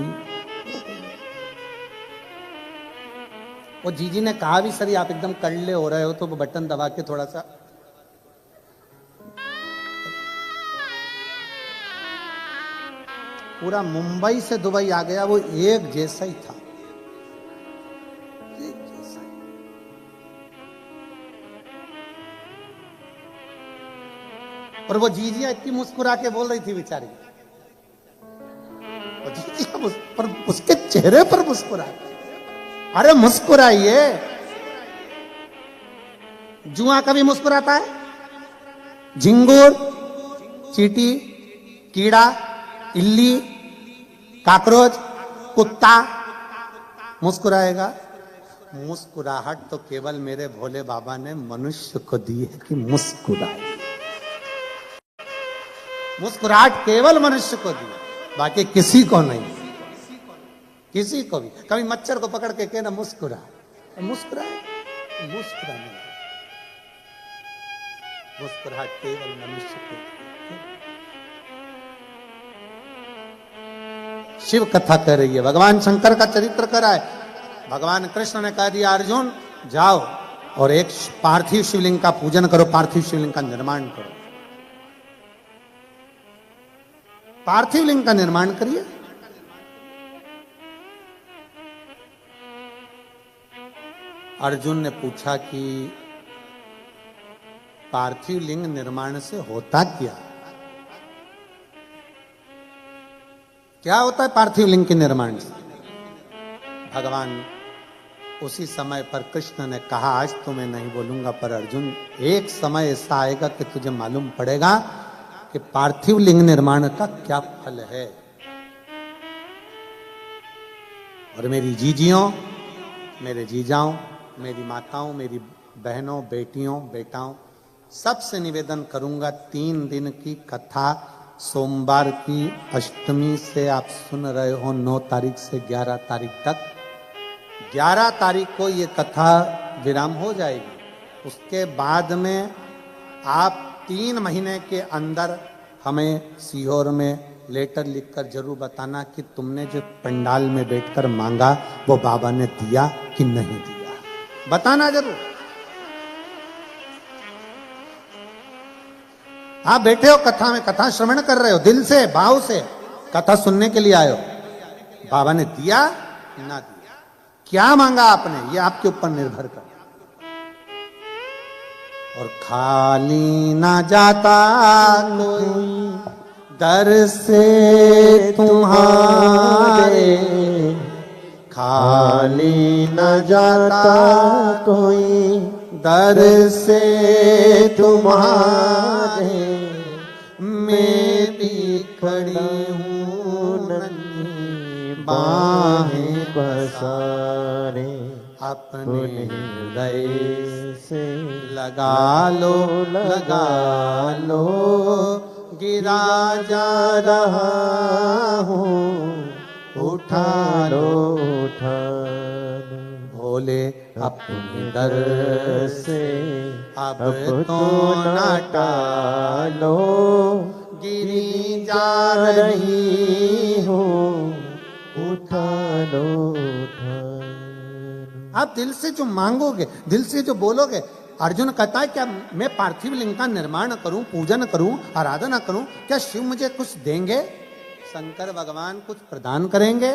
वो जीजी ने कहा भी सर आप एकदम कड़ले हो रहे हो, तो वो बटन दबा के थोड़ा सा पूरा मुंबई से दुबई आ गया, वो एक जैसा ही था, एक जैसा ही। और वो जीजिया इतनी मुस्कुरा के बोल रही थी बेचारी, वो जीजिया पर उसके चेहरे पर मुस्कुरा, अरे मुस्कुराइए। जुआ कभी मुस्कुराता है? झिंगुर, चींटी, कीड़ा, इल्ली, काकरोच, कुत्ता मुस्कुराएगा? मुस्कुराहट तो केवल मेरे भोले बाबा ने मनुष्य को दी है कि मुस्कुराए। मुस्कुराहट केवल मनुष्य को दी, बाकी किसी को नहीं, किसी को भी। कभी मच्छर को पकड़ के कहना मुस्कुरा, मुस्कुराए, मुस्कुरा नहीं। मुस्कुराहट केवल मनुष्य को दी। शिव कथा कह रही है, भगवान शंकर का चरित्र करा है। भगवान कृष्ण ने कह दिया अर्जुन जाओ और एक पार्थिव शिवलिंग का पूजन करो, पार्थिव शिवलिंग का निर्माण करो। पार्थिव लिंग का निर्माण करिए। अर्जुन ने पूछा कि पार्थिव लिंग निर्माण से होता क्या? क्या होता है पार्थिव लिंग के निर्माण से? भगवान उसी समय पर कृष्ण ने कहा आज तो मैं नहीं बोलूंगा, पर अर्जुन एक समय ऐसा आएगा कि तुझे मालूम पड़ेगा कि पार्थिव लिंग निर्माण का क्या फल है। और मेरी जीजियों, मेरे जीजाओं, मेरी माताओं, मेरी बहनों, बेटियों, बेटाओं, सबसे निवेदन करूंगा 3 दिन की कथा सोमवार की अष्टमी से आप सुन रहे हो 9 तारीख से 11 तारीख तक। 11 तारीख को ये कथा विराम हो जाएगी। उसके बाद में आप 3 महीने के अंदर हमें सीहोर में लेटर लिखकर जरूर बताना कि तुमने जो पंडाल में बैठकर मांगा वो बाबा ने दिया कि नहीं दिया, बताना जरूर। आप बैठे हो कथा में, कथा श्रवण कर रहे हो, दिल से भाव से कथा सुनने के लिए आए हो, बाबा ने दिया ना दिया, क्या मांगा आपने, ये आपके ऊपर निर्भर कर। और खाली ना जाता कोई दर से तुम्हारे, खाली न जाता कोई दर से तुम्हारे, मैं भी खड़ी हूँ नन्ही बाहें
पसारे
अपने हृदय
से
लगा लो गिरा जा रहा हूँ उठा लो भोले अपने दर
से
अब तो न टालो गिरी जा रही हूँ
उठा लो
आप दिल से जो मांगोगे, दिल से जो बोलोगे। अर्जुन कहता है क्या मैं पार्थिव लिंग का निर्माण करूं, पूजन करूं, आराधना करूं, क्या शिव मुझे कुछ देंगे? शंकर भगवान कुछ प्रदान करेंगे?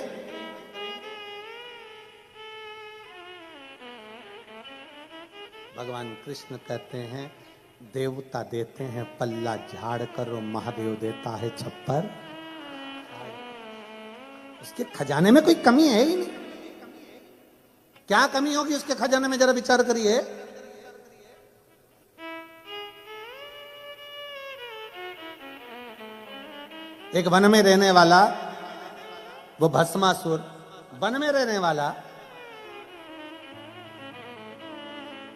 भगवान कृष्ण कहते हैं देवता देते हैं पल्ला झाड़ कर, महादेव देता है छप्पर। उसके खजाने में कोई कमी है ही नहीं। क्या कमी होगी उसके खजाने में, जरा विचार करिए। एक वन में रहने वाला, वो भस्मासुर, वन में रहने वाला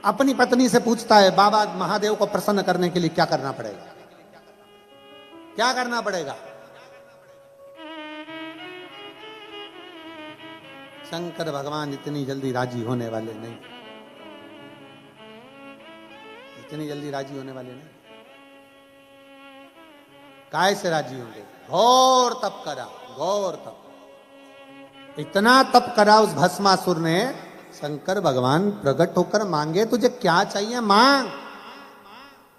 अपनी पत्नी से पूछता है बाबा महादेव को प्रसन्न करने के लिए क्या करना पड़ेगा, क्या करना पड़ेगा? शंकर भगवान इतनी जल्दी राजी होने वाले नहीं, इतनी जल्दी राजी होने वाले नहीं। काय से राजी होंगे? घोर तप करा, घोर तप, इतना तप करा उस भस्मासुर ने। शंकर भगवान प्रकट होकर मांगे तुझे क्या चाहिए मांग।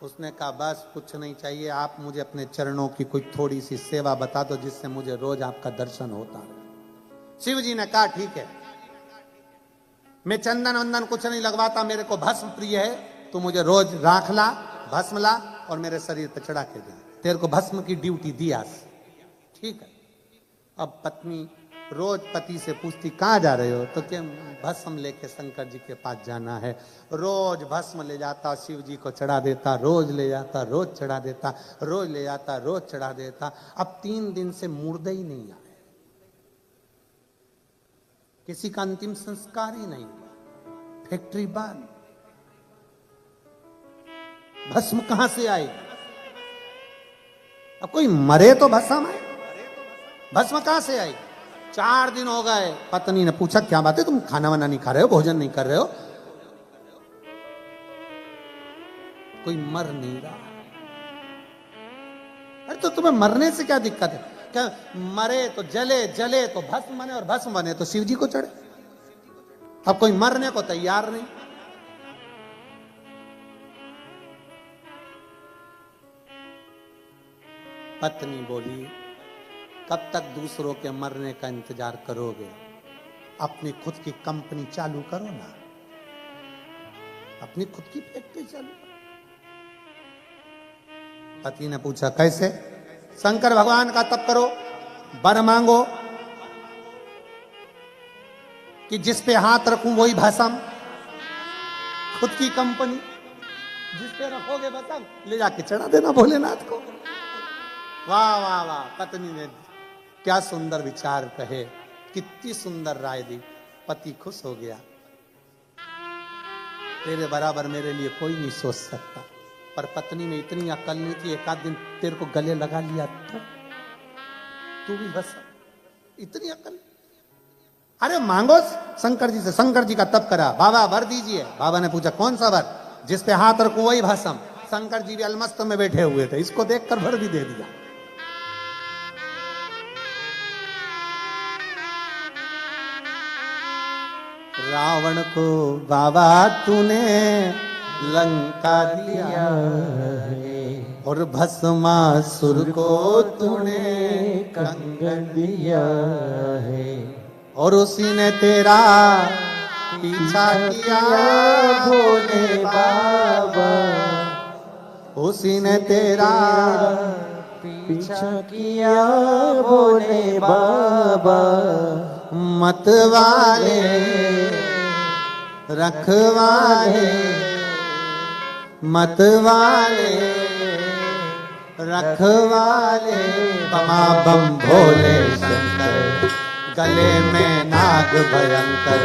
उसने कहा बस कुछ नहीं चाहिए, आप मुझे अपने चरणों की कोई थोड़ी सी सेवा बता दो जिससे मुझे रोज आपका दर्शन होता रहे। शिव जी ने कहा ठीक है, मैं चंदन वंदन कुछ नहीं लगवाता, मेरे को भस्म प्रिय है, तू मुझे रोज राख ला, भस्म ला और मेरे शरीर पर चढ़ा के दे, तेरे को भस्म की ड्यूटी दी आज। ठीक है। अब पत्नी रोज पति से पूछती कहाँ जा रहे हो, तो क्या भस्म लेके शंकर जी के पास जाना है। रोज भस्म ले जाता, शिव जी को चढ़ा देता, रोज ले जाता, रोज चढ़ा देता, रोज ले जाता, रोज चढ़ा देता। अब 3 दिन से मुर्दे ही नहीं आए, किसी का अंतिम संस्कार ही नहीं हुआ, फैक्ट्री बंद। भस्म कहां से आई? अब कोई मरे तो भस्म है, भस्म कहां से आई? 4 दिन हो गए, पत्नी ने पूछा क्या बात है, तुम खाना वाना नहीं खा रहे हो, भोजन नहीं कर रहे हो? कोई मर नहीं रहा। अरे तो तुम्हें मरने से क्या दिक्कत है? क्या मरे तो जले, जले तो भस्म बने, और भस्म बने तो शिव जी को चढ़े। अब कोई मरने को तैयार नहीं। पत्नी बोली कब तक दूसरों के मरने का इंतजार करोगे, अपनी खुद की कंपनी चालू करो ना, अपनी खुद की फैक्ट्री चालू करो। पति ने पूछा कैसे? शंकर भगवान का तप करो, वर मांगो कि जिस पे हाथ रखूं वही भस्म, खुद की कंपनी, जिस पे रखोगे भस्म ले जाके चढ़ा देना भोलेनाथ को। वाह वाह वाह, पत्नी ने क्या सुंदर विचार कहे, कितनी सुंदर राय दी। पति खुश हो गया, तेरे बराबर मेरे लिए कोई नहीं सोच सकता। पर पत्नी में इतनी अकल नहीं थी, एक आध दिन तेरे को गले लगा लिया तो तू भी बस, इतनी अकल। अरे मांगो शंकर जी से, शंकर जी का तप करा, बाबा वर दीजिए। बाबा ने पूछा कौन सा वर? जिस पे हाथ रखो वही भस्म। शंकर जी भी अलमस्त में बैठे हुए थे, इसको देखकर वर भी दे दिया। रावण को बाबा तूने लंका दिया है, और भस्मासुर को तूने कंगन दिया है, और उसी ने तेरा पीछा किया भोले बाबा, उसी ने तेरा पीछा किया भोले बाबा। मतवाले रखवाले, मतवाले रखवाले, बमा बम भोले शंकर गले में नाग भयंकर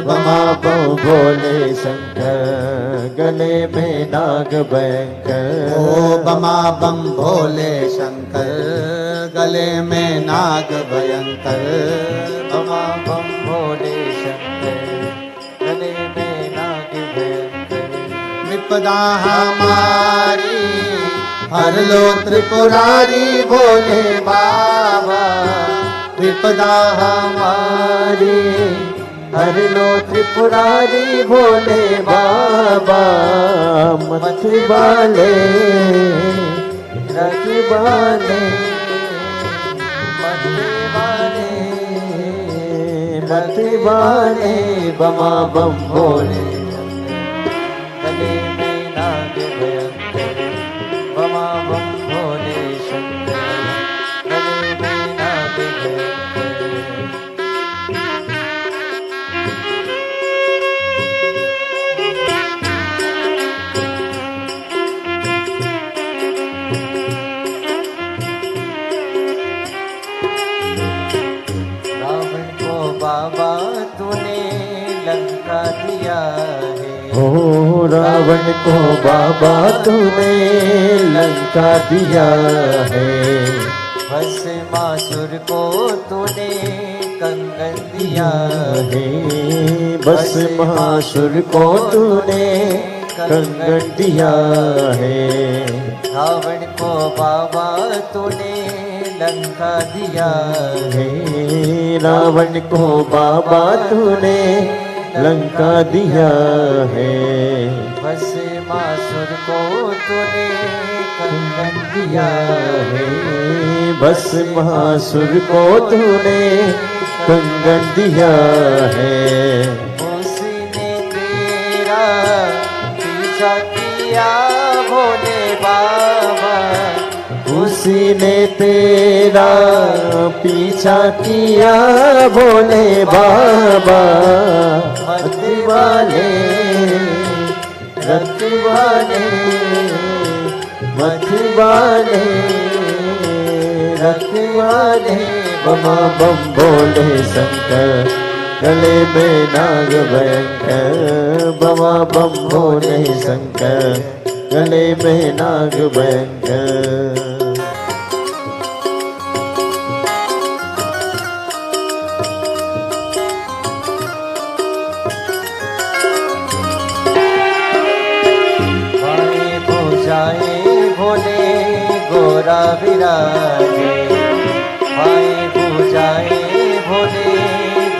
बमा बम भोले शंकर गले में नाग भयंकर
ओ बमा बम भोले शंकर गले में नाग भयंकर
बमा बम भोले शंकर गले में नाग भयंकर
विपदा हमारी हर लो त्रिपुरारी भोले बाबा विपदा
हमारी हर लो त्रिपुरारी भोले बाबा मत वाले रखवाले मत वाले बमा बम भोले गले में नाग भयंकर बमा बम भोले शंकर गले में नाग भयंकर रावण को बाबा तूने लंका दिया है हो रावण को बाबा तूने लंका दिया है भस्मासुर को तूने कंगन दिया है भस्मासुर को तूने कंगन दिया है रावण को बाबा तूने लंका दिया है रावण को बाबा तूने लंका दिया है भस्मासुर को तूने कंगन दिया है भस्मासुर को तूने कंगन दिया है उसने तेरा पीछा किया भोले बाबा उसी ने तेरा पीछा किया भोले बाबा मत वाले रखवाले मत वाले रखवाले बमा बम भोले शंकर गले में नाग भयंकर बमा बम भोले शंकर गले में नाग भयंकर भोले गोरा विराजे पाए पूजाए भोले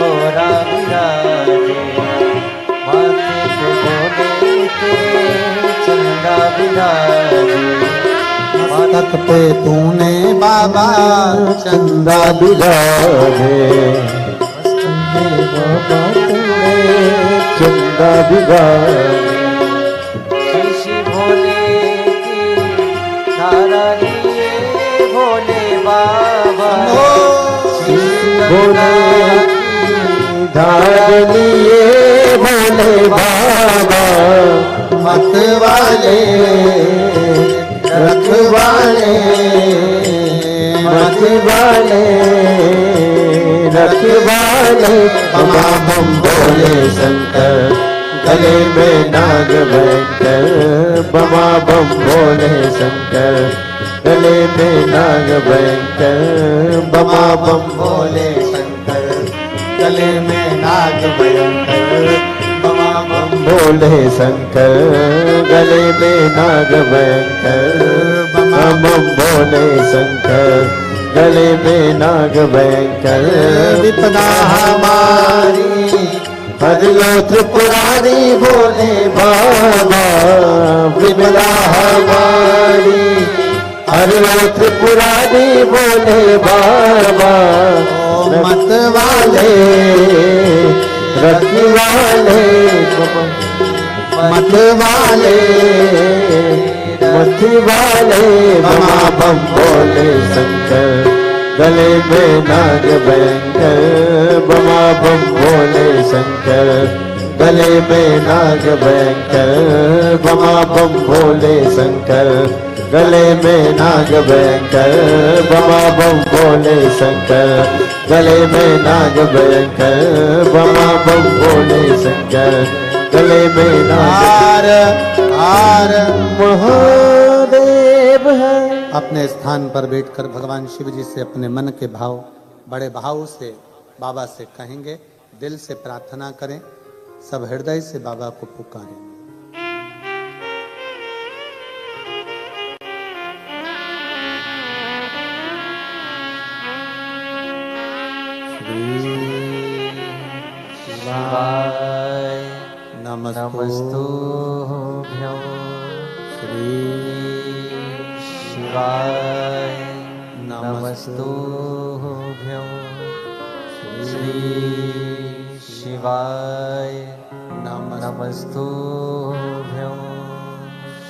गोरा विराजे माथे पे भोले के चंदा विराजे
मस्तक पे तूने बाबा चंदा
विराजे मस्तक पे बाबा तूने चंदा विराजे भोले बाबा भोले धार लिए भोले बाबा
मत वाले
रखवाले मत वाले रखवाले बमा बम भोले शंकर गले में नाग भयंकर बमा बम भोले शंकर गले में नाग भयंकर बमा बम
भोले शंकर गले में नाग भयंकर बमा बम
भोले शंकर गले में नाग भयंकर बमा बम भोले शंकर गले में नाग भयंकर
विपदा हमारी
हर लो त्रिपुरारी भोले बाबा विपदा हमारी हर लो त्रिपुरारी भोले बाबा
मत वाले
रखवाले
मत वाले
मत वाले बमा बम भोले शंकर गले में नाग भयंकर बमा बम भोले शंकर गले में नाग भयंकर बमा बम भोले शंकर गले में नाग भयंकर बमा बम भोले शंकर गले में नाग भयंकर बमा बम बोले शंकर गले में नाग
हार
महादेव है।
अपने स्थान पर बैठकर भगवान शिव जी से अपने मन के भाव बड़े भाव से बाबा से कहेंगे, दिल से प्रार्थना करें, सब हृदय से बाबा को पुकारें।
शिवाय
नमस्तुभ्यं
श्री शिवाय नमस्तुभ्यं श्री शिवाय नमस्तुभ्यं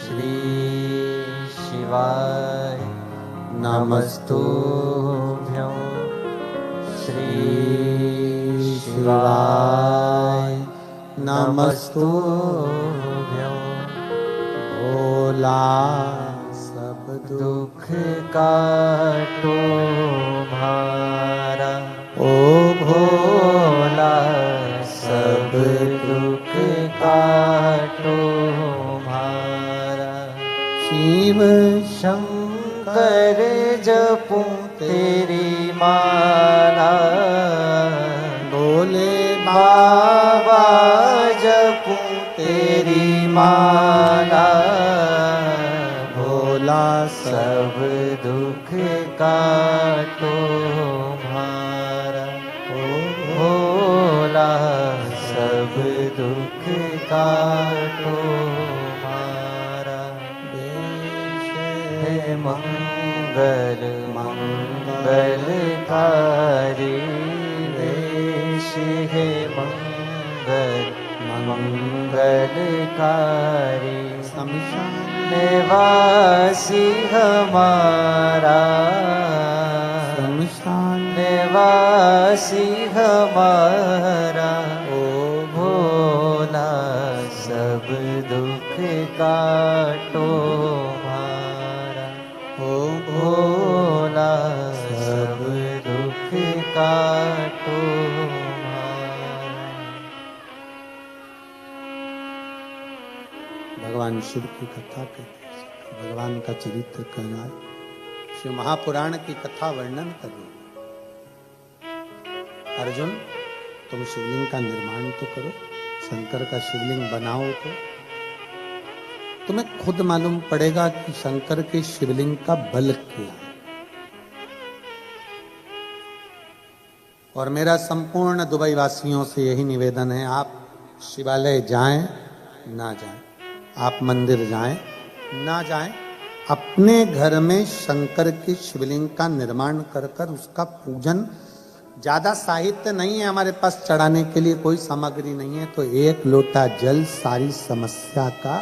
श्री शिवाय नमस्तुभ्यं श्री शिवाय नमस्तुभ्यं।
भोला सब
दुख काटो भारा
ओ
भोला सब दुख काटो भारा।
शिव
शंकर जपूं तेरी माला
भोले
बाबा जपूं तेरी माला
भोला
सब दुख काटो भारा ओ भोला सब दुख काटो भारा। हे मंगल मंगलकारी वेश हे मंगल मंगलकारी निवासी हमारा निवासी हमारा ओ भोला सब दुख काटो भारा ओ भोला सब दुख काटो भारा।
भगवान शिव की कथा कहते हैं, भगवान का चरित्र कहना है, शिव महापुराण की कथा वर्णन कर रही है। अर्जुन, तुम शिवलिंग का निर्माण तो करो, शंकर का शिवलिंग बनाओ, तो तुम्हें खुद मालूम पड़ेगा कि शंकर के शिवलिंग का बल क्या है। और मेरा संपूर्ण दुबई वासियों से यही निवेदन है, आप शिवालय जाएं ना जाएं, आप मंदिर जाएं ना जाएं, अपने घर में शंकर के शिवलिंग का निर्माण कर कर उसका पूजन। ज्यादा साहित्य नहीं है हमारे पास, चढ़ाने के लिए कोई सामग्री नहीं है, तो एक लोटा जल सारी समस्या का,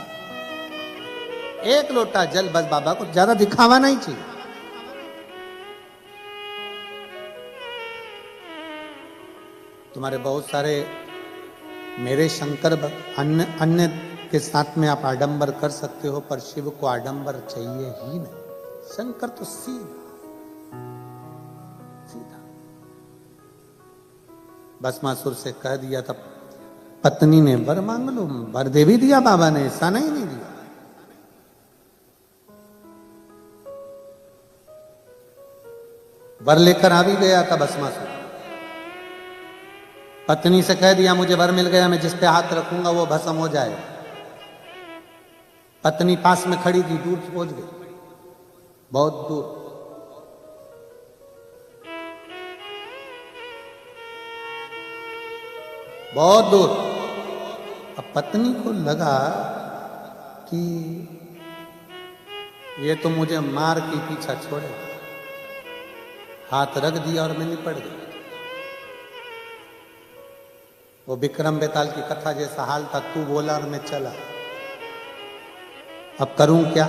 एक लोटा जल बस। बाबा को ज्यादा दिखावा नहीं चाहिए। तुम्हारे बहुत सारे मेरे शंकर अन्य अन्य के साथ में आप आडंबर कर सकते हो, पर शिव को आडंबर चाहिए ही नहीं। शंकर तो सीधा सीधा। भस्मासुर से कह दिया था, पत्नी ने वर मांग लो, वर दे भी दिया बाबा ने, ऐसा नहीं दिया। वर लेकर आ भी गया था भस्मासुर। पत्नी से कह दिया, मुझे वर मिल गया, मैं जिस पे हाथ रखूंगा वो भस्म हो जाएगा। पत्नी पास में खड़ी थी, दूर पहुंच गई, बहुत दूर। बहुत दूर। अब पत्नी को लगा कि ये तो मुझे मार के पीछा छोड़े, हाथ रख दिया और मैं निपट गई। वो विक्रम बेताल की कथा जैसा हाल था, तू बोला और मैं चला, अब करूं क्या।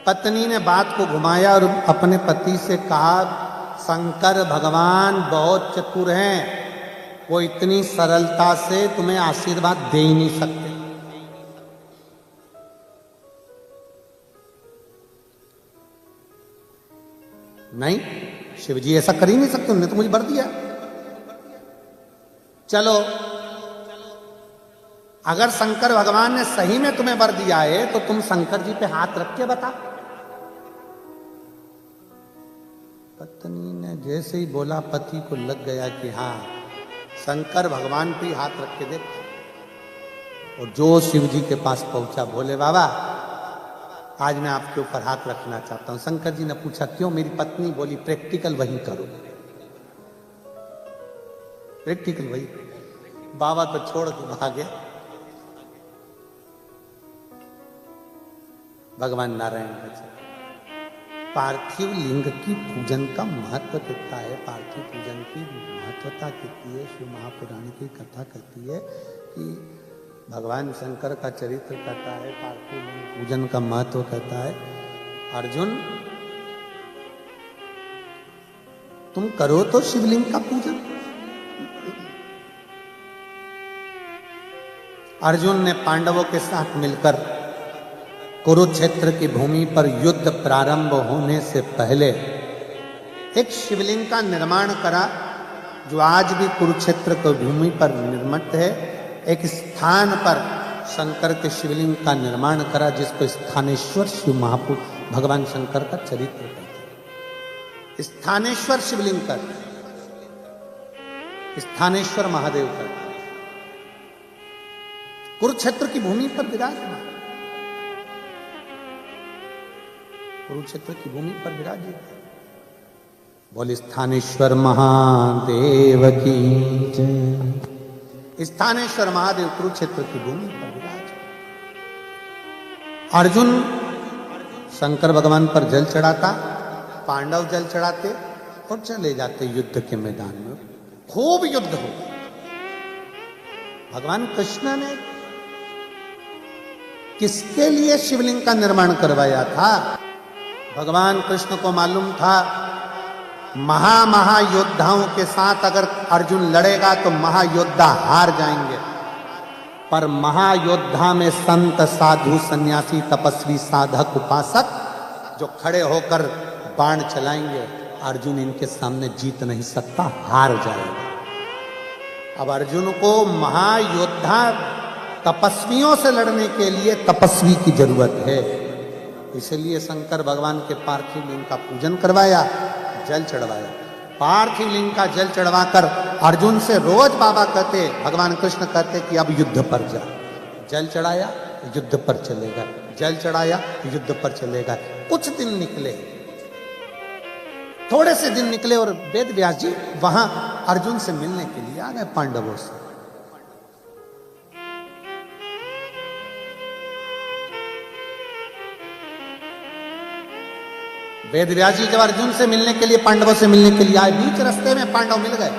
पत्नी ने बात को घुमाया और अपने पति से कहा, शंकर भगवान बहुत चतुर हैं, वो इतनी सरलता से तुम्हें आशीर्वाद दे ही नहीं सकते। नहीं, शिव जी ऐसा कर ही नहीं सकते, उन्होंने तो मुझे वर दिया। चलो, अगर शंकर भगवान ने सही में तुम्हें वर दिया है तो तुम शंकर जी पे हाथ रख के बता। पत्नी ने जैसे ही बोला, पति को लग गया कि हाँ, शंकर भगवान पे हाथ रख के देख। और जो शिव जी के पास पहुंचा, बोले बाबा आज मैं आपके ऊपर हाथ रखना चाहता हूं। शंकर जी ने पूछा क्यों? मेरी पत्नी बोली प्रैक्टिकल वही करो, प्रैक्टिकल वही। बाबा तो छोड़ के भागे। भगवान नारायण बचे। पार्थिव लिंग की पूजन का महत्व कितना है, पार्थिव पूजन की महत्वता कितनी है, शिव महापुराण की कथा कहती है कि भगवान शंकर का चरित्र कहता है, पार्थिव लिंग पूजन का महत्व कहता है। अर्जुन तुम करो तो शिवलिंग का पूजन। अर्जुन ने पांडवों के साथ मिलकर कुरुक्षेत्र की भूमि पर युद्ध प्रारंभ होने से पहले एक शिवलिंग का निर्माण करा, जो आज भी कुरुक्षेत्र की भूमि पर निर्मित है। एक स्थान पर शंकर के शिवलिंग का निर्माण करा, जिसको स्थानेश्वर शिव महापुरुष भगवान शंकर का चरित्र कहते हैं। स्थानेश्वर शिवलिंग का, स्थानेश्वर महादेव का, कुरुक्षेत्र की भूमि पर विराजमान, कुरुक्षेत्र की भूमि पर विराजित। बोले स्थानेश्वर महादेव की जय। स्थानेश्वर महादेव कुरुक्षेत्र की भूमि पर विराज। अर्जुन शंकर भगवान पर जल चढ़ाता, पांडव जल चढ़ाते और चले जाते युद्ध के मैदान में। खूब युद्ध हो। भगवान कृष्ण ने किसके लिए शिवलिंग का निर्माण करवाया था? भगवान कृष्ण को मालूम था महायोद्धाओं के साथ अगर अर्जुन लड़ेगा तो महायोद्धा हार जाएंगे, पर महायोद्धा में संत साधु सन्यासी तपस्वी साधक उपासक जो खड़े होकर बाण चलाएंगे, अर्जुन इनके सामने जीत नहीं सकता, हार जाएगा। अब अर्जुन को महायोद्धा तपस्वियों से लड़ने के लिए तपस्वी की जरूरत है, इसलिए शंकर भगवान के पार्थिव लिंग का पूजन करवाया, जल चढ़वाया। पार्थिव लिंग का जल चढ़वाकर अर्जुन से रोज बाबा कहते, भगवान कृष्ण कहते कि अब युद्ध पर जा। जल चढ़ाया, युद्ध पर चलेगा, जल चढ़ाया, युद्ध पर चलेगा। कुछ दिन निकले, थोड़े से दिन निकले और वेद व्यास जी वहां अर्जुन से मिलने के लिए आ गए पांडवों से। वेद व्यास जी जब अर्जुन से मिलने के लिए, पांडवों से मिलने के लिए आए, बीच रास्ते में पांडव मिल गए।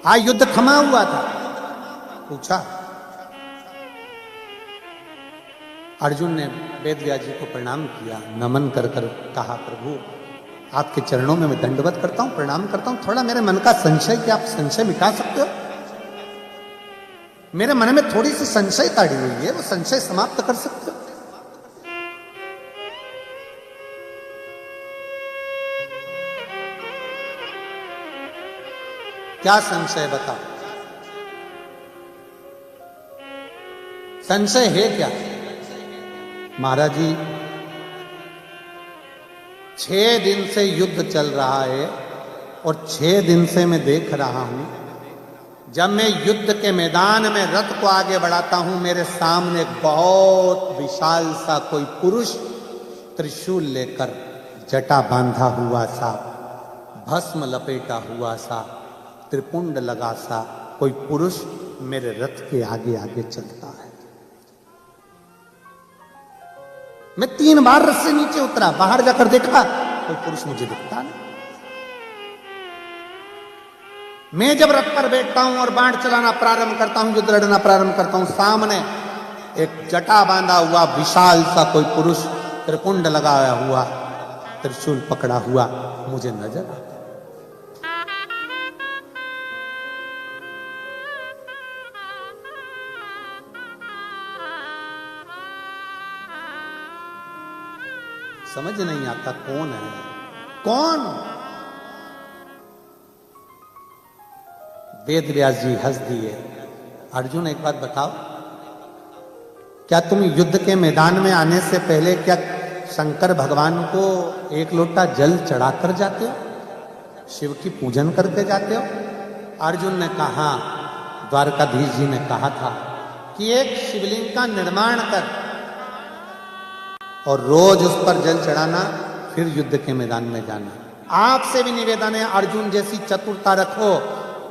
आज युद्ध थमा हुआ था। पूछा, अर्जुन ने वेद व्यास जी को प्रणाम किया, नमन कर कर कहा, प्रभु आपके चरणों में मैं दंडवत करता हूं, प्रणाम करता हूं। थोड़ा मेरे मन का संशय, क्या आप संशय मिटा सकते हो? मेरे मन में थोड़ी सी संशय ताड़ी हुई है, वो संशय समाप्त कर सकते हो? क्या संशय बताओ? संशय है क्या? महाराज जी 6 दिन से युद्ध चल रहा है और 6 दिन से मैं देख रहा हूं, जब मैं युद्ध के मैदान में रथ को आगे बढ़ाता हूं, मेरे सामने एक बहुत विशाल सा कोई पुरुष त्रिशूल लेकर, जटा बांधा हुआ सा, भस्म लपेटा हुआ सा, त्रिपुंड लगा सा कोई पुरुष मेरे रथ के आगे आगे चलता है। मैं 3 बार रथ से नीचे उतरा, बाहर जाकर देखा, कोई पुरुष मुझे दिखता नहीं। मैं जब रथ पर बैठता हूं और बाण चलाना प्रारंभ करता हूं, युद्ध लड़ना प्रारंभ करता हूं, सामने एक जटा बांधा हुआ विशाल सा कोई पुरुष, त्रिपुंड लगाया हुआ, त्रिशूल पकड़ा हुआ मुझे नजर आता। समझ नहीं आता कौन है। कौन? वेद व्यास जी हंस दिए। अर्जुन एक बात बताओ, क्या तुम युद्ध के मैदान में आने से पहले क्या शंकर भगवान को एक लोटा जल चढ़ाकर जाते हो, शिव की पूजन करके जाते हो? अर्जुन ने कहा, द्वारकाधीश जी ने कहा था कि एक शिवलिंग का निर्माण कर और रोज उस पर जल चढ़ाना, फिर युद्ध के मैदान में जाना। आपसे भी निवेदन है, अर्जुन जैसी चतुरता रखो,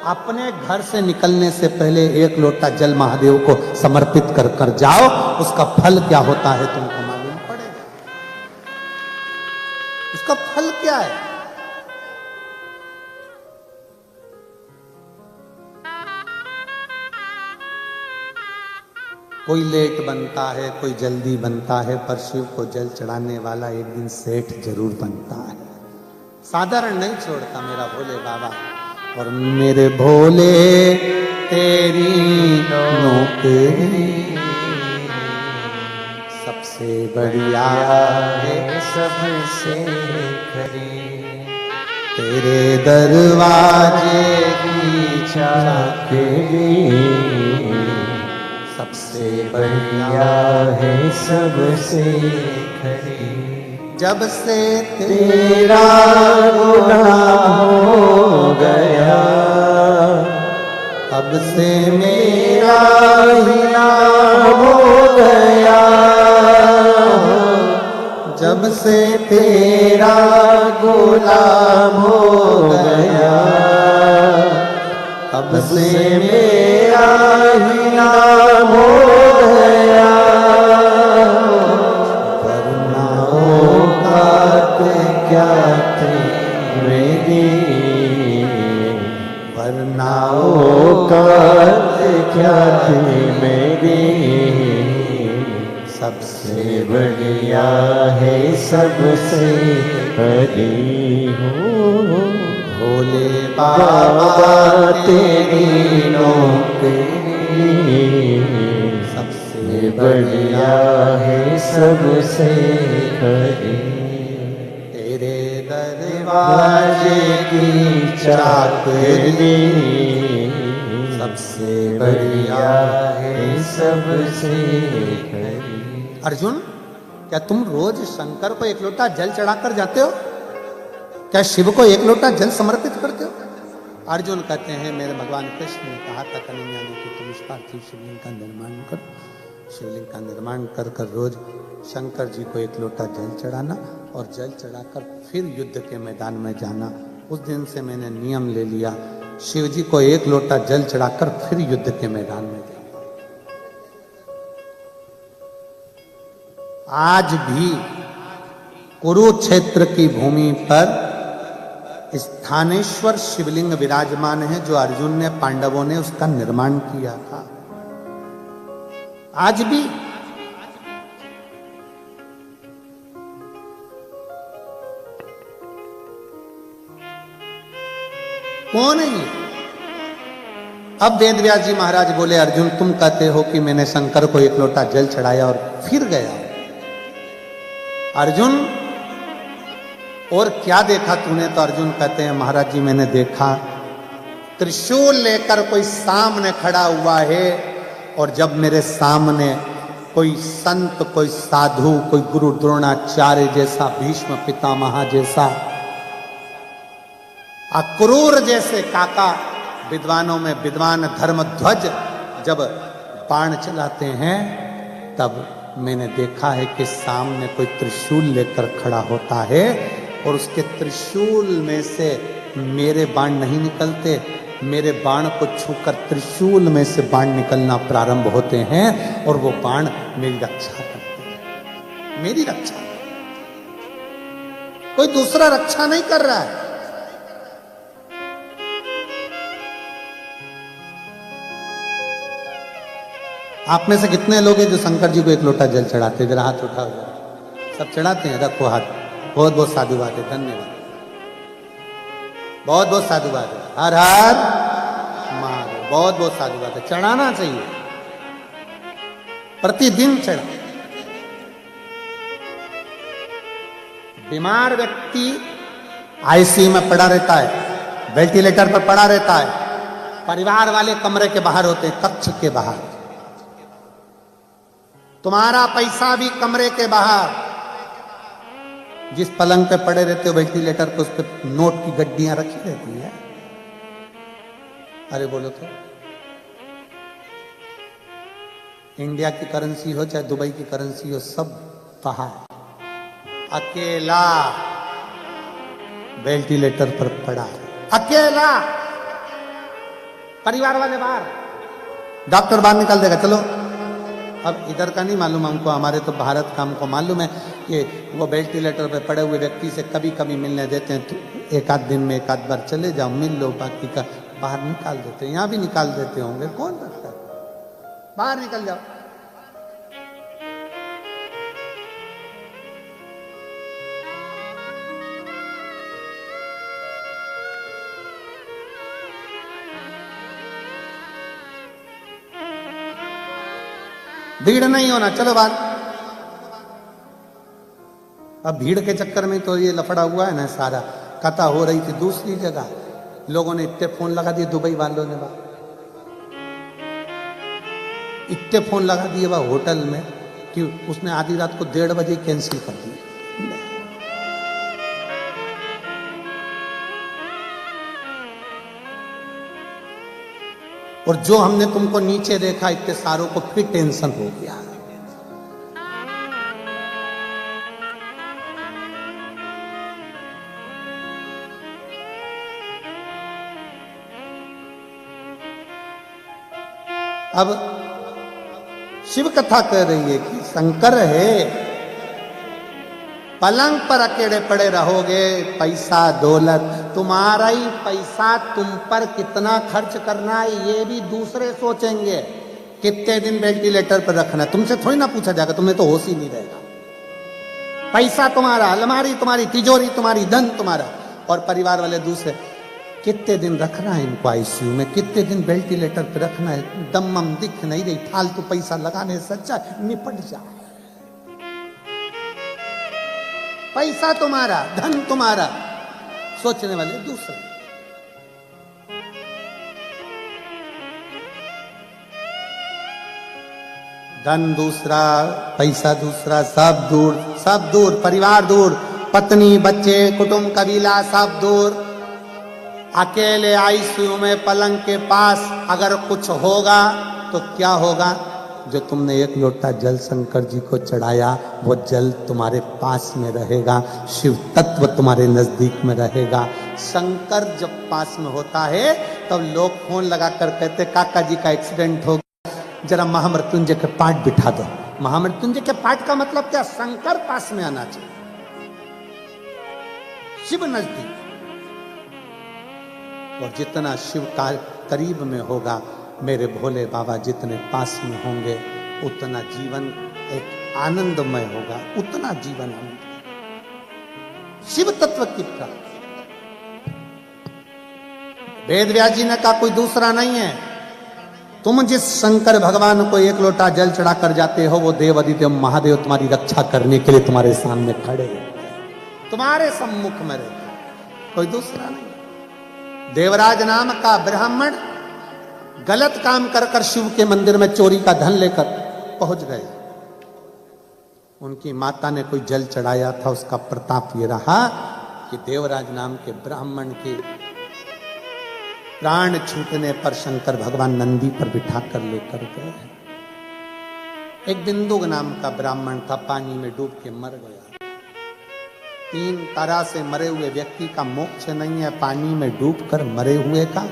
अपने घर से निकलने से पहले एक लोटा जल महादेव को समर्पित कर कर जाओ, उसका फल क्या होता है तुमको मालूम पड़ेगा। उसका फल क्या है? कोई लेट बनता है, कोई जल्दी बनता है, पर शिव को जल चढ़ाने वाला एक दिन सेठ जरूर बनता है। साधारण नहीं छोड़ता मेरा भोले बाबा। और मेरे भोले तेरी नौकरी सबसे बढ़िया है,
सबसे खरी,
तेरे दरवाजे की
चाकरी सबसे बढ़िया है, सबसे खरी।
जब से
तेरा गुनाह हो गया,
तब से
मेरा ही नाम हो गया।
जब से
तेरा गुलाम हो गया,
तब
से
से
मेरा ही नाम हो गया। वरना औकात क्या थी मेरी,
वरना
औकात क्या थी मेरी,
सबसे
बढ़िया है, सबसे हरी हो।
भोले
बाबा तेरी नौकरी
सबसे
बढ़िया है, सबसे खरी।
तेरे
दरवाजे की चाकरी
सबसे
बढ़िया है, सबसे खरी।
अर्जुन, क्या तुम रोज शंकर को एक लोटा जल चढ़ाकर जाते हो? क्या शिव को एक लोटा जल समर्पित करते हो? अर्जुन कहते हैं, मेरे भगवान कृष्ण ने कहा था कन्हैया जी कि तुम इस पार्थिव शिवलिंग का निर्माण करो। शिवलिंग का निर्माण कर कर रोज शंकर जी को एक लोटा जल चढ़ाना और जल चढ़ाकर फिर युद्ध के मैदान में जाना। उस दिन से मैंने नियम ले लिया, शिव जी को एक लोटा जल चढ़ाकर फिर युद्ध के मैदान में जाना। आज भी कुरुक्षेत्र की भूमि पर स्थानेश्वर शिवलिंग विराजमान है, जो अर्जुन ने, पांडवों ने उसका निर्माण किया था। आज भी कौन है ये? अब वेद व्यास जी महाराज बोले, अर्जुन तुम कहते हो कि मैंने शंकर को एक लोटा जल चढ़ाया और फिर गया। अर्जुन, और क्या देखा तूने? तो अर्जुन कहते हैं, महाराज जी मैंने देखा त्रिशूल लेकर कोई सामने खड़ा हुआ है, और जब मेरे सामने कोई संत, कोई साधु, कोई गुरु द्रोणाचार्य जैसा, भीष्म पितामह जैसा, अक्रूर जैसे काका, विद्वानों में विद्वान धर्मध्वज जब बाण चलाते हैं, तब मैंने देखा है कि सामने कोई त्रिशूल लेकर खड़ा होता है, और उसके त्रिशूल में से मेरे बाण नहीं निकलते, मेरे बाण को छूकर त्रिशूल में से बाण निकलना प्रारंभ होते हैं, और वो बाण मेरी रक्षा करते हैं, मेरी रक्षा। कोई दूसरा रक्षा नहीं कर रहा है। आप में से कितने लोग हैं जो शंकर जी को एक लोटा जल चढ़ाते? जरा हाथ उठाओ। सब चढ़ाते हैं? रखो हाथ। बहुत बहुत साधुवाद है, धन्यवाद, बहुत बहुत साधुवाद है। हर हर महादेव, बहुत बहुत साधुवाद है। चढ़ाना चाहिए, प्रतिदिन चढ़ा। बीमार व्यक्ति आईसीयू में पड़ा रहता है, वेंटिलेटर पर पड़ा रहता है, परिवार वाले कमरे के बाहर होते हैं, कक्ष के बाहर। तुम्हारा पैसा भी कमरे के बाहर। जिस पलंग पे पड़े रहते हो वेंटिलेटर पे, उस पे नोट की गड्डियां रखी रहती है। अरे बोलो तो, इंडिया की करेंसी हो चाहे दुबई की करेंसी हो, सब बाहर। अकेला वेंटिलेटर पर पड़ा, अकेला, परिवार वाले बाहर, डॉक्टर बाहर निकाल देगा, चलो। अब इधर का नहीं मालूम हमको, हमारे तो भारत का हमको मालूम है कि वो वेंटिलेटर पे पड़े हुए व्यक्ति से कभी कभी मिलने देते हैं। तो एक आध दिन में एक आध बार चले जाओ, मिल लो, बाकी का बाहर निकाल देते हैं। यहां भी निकाल देते होंगे, कौन रखता है, बाहर निकल जाओ। भीड़ नहीं होना, चलो बात। अब भीड़ के चक्कर में तो ये लफड़ा हुआ है ना सारा। कथा हो रही थी दूसरी जगह, लोगों ने इतने फोन लगा दिए, दुबई वालों ने इतने फोन लगा दिए वह होटल में कि उसने आधी रात को 1:30 बजे कैंसिल कर दी। और जो हमने तुमको नीचे देखा, इतने सारों को फिर टेंशन हो गया। अब शिव कथा कह रही है कि शंकर है, पलंग पर अकेले पड़े रहोगे, पैसा दौलत, तुम्हारा ही पैसा तुम पर कितना खर्च करना है ये भी दूसरे सोचेंगे। कितने दिन वेंटिलेटर पर रखना, तुमसे थोड़ी ना पूछा जाएगा, तुम्हें तो होश ही नहीं रहेगा। पैसा तुम्हारा, अलमारी तुम्हारी, तिजोरी तुम्हारी, धन तुम्हारा, और परिवार वाले दूसरे। कितने दिन रखना है इनको आईसीयू में, कितने दिन वेंटिलेटर पर रखना है, दम दिख नहीं रही, फालतू पैसा लगाने से अच्छा निपट जाए। पैसा तुम्हारा, धन तुम्हारा, सोचने वाले दूसरे। धन दूसरा, पैसा दूसरा, सब दूर, सब दूर, परिवार दूर, पत्नी, बच्चे, कुटुंब, कबीला, सब दूर। अकेले आईसीयू में पलंग के पास अगर कुछ होगा तो क्या होगा? जो तुमने एक लोटा जल शंकर जी को चढ़ाया, वो जल तुम्हारे पास में रहेगा, शिव तत्व तुम्हारे नजदीक में रहेगा। शंकर जब पास में होता है तब लोग फोन लगाकर कहते काका जी का एक्सीडेंट हो गया, जरा महामृत्युंजय के पाठ बिठा दो। महामृत्युंजय के पाठ का मतलब क्या? शंकर पास में आना चाहिए, शिव नजदीक। और जितना शिव का करीब में होगा, मेरे भोले बाबा जितने पास में होंगे, उतना जीवन एक आनंदमय होगा, उतना जीवन आनंद। शिव तत्व की प्राप्ति वेद व्यास जी ने कहा कोई दूसरा नहीं है। तुम जिस शंकर भगवान को एक लोटा जल चढ़ा कर जाते हो, वो देव आदित्य महादेव तुम्हारी रक्षा करने के लिए तुम्हारे सामने खड़े, तुम्हारे सम्मुख में रहते, कोई दूसरा नहीं। देवराज नाम का ब्राह्मण गलत काम कर कर शिव के मंदिर में चोरी का धन लेकर पहुंच गए। उनकी माता ने कोई जल चढ़ाया था, उसका प्रताप ये रहा कि देवराज नाम के ब्राह्मण के प्राण छूटने पर शंकर भगवान नंदी पर बिठा कर लेकर गए। एक बिंदु नाम का ब्राह्मण था, पानी में डूब के मर गया। 3 तरह से मरे हुए व्यक्ति का मोक्ष नहीं है, पानी में डूबकर मरे हुए का,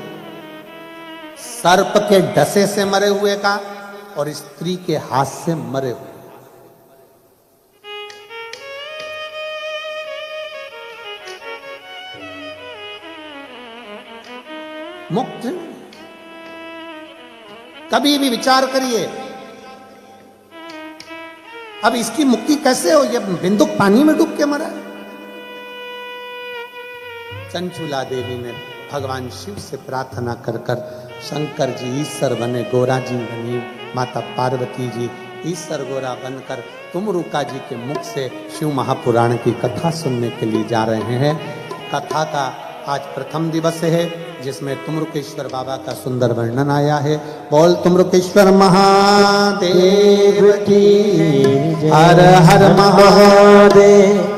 सर्प के डसे से मरे हुए का, और स्त्री के हाथ से मरे हुए। मुक्त कभी भी विचार करिए, अब इसकी मुक्ति कैसे हो? ये बिंदु पानी में डूब के मरा। चंचुला देवी ने भगवान शिव से प्रार्थना कर कर शंकर जी ईश्वर बने, गोरा जी बनी, माता पार्वती जी ईश्वर गोरा बनकर तुमरुका जी के मुख से शिव महापुराण की कथा सुनने के लिए जा रहे हैं। कथा का आज प्रथम दिवस है, जिसमें तुमरुकेश्वर बाबा का सुंदर वर्णन आया है। बोल तुमरुकेश्वर महादेव की, हर हर महादेव।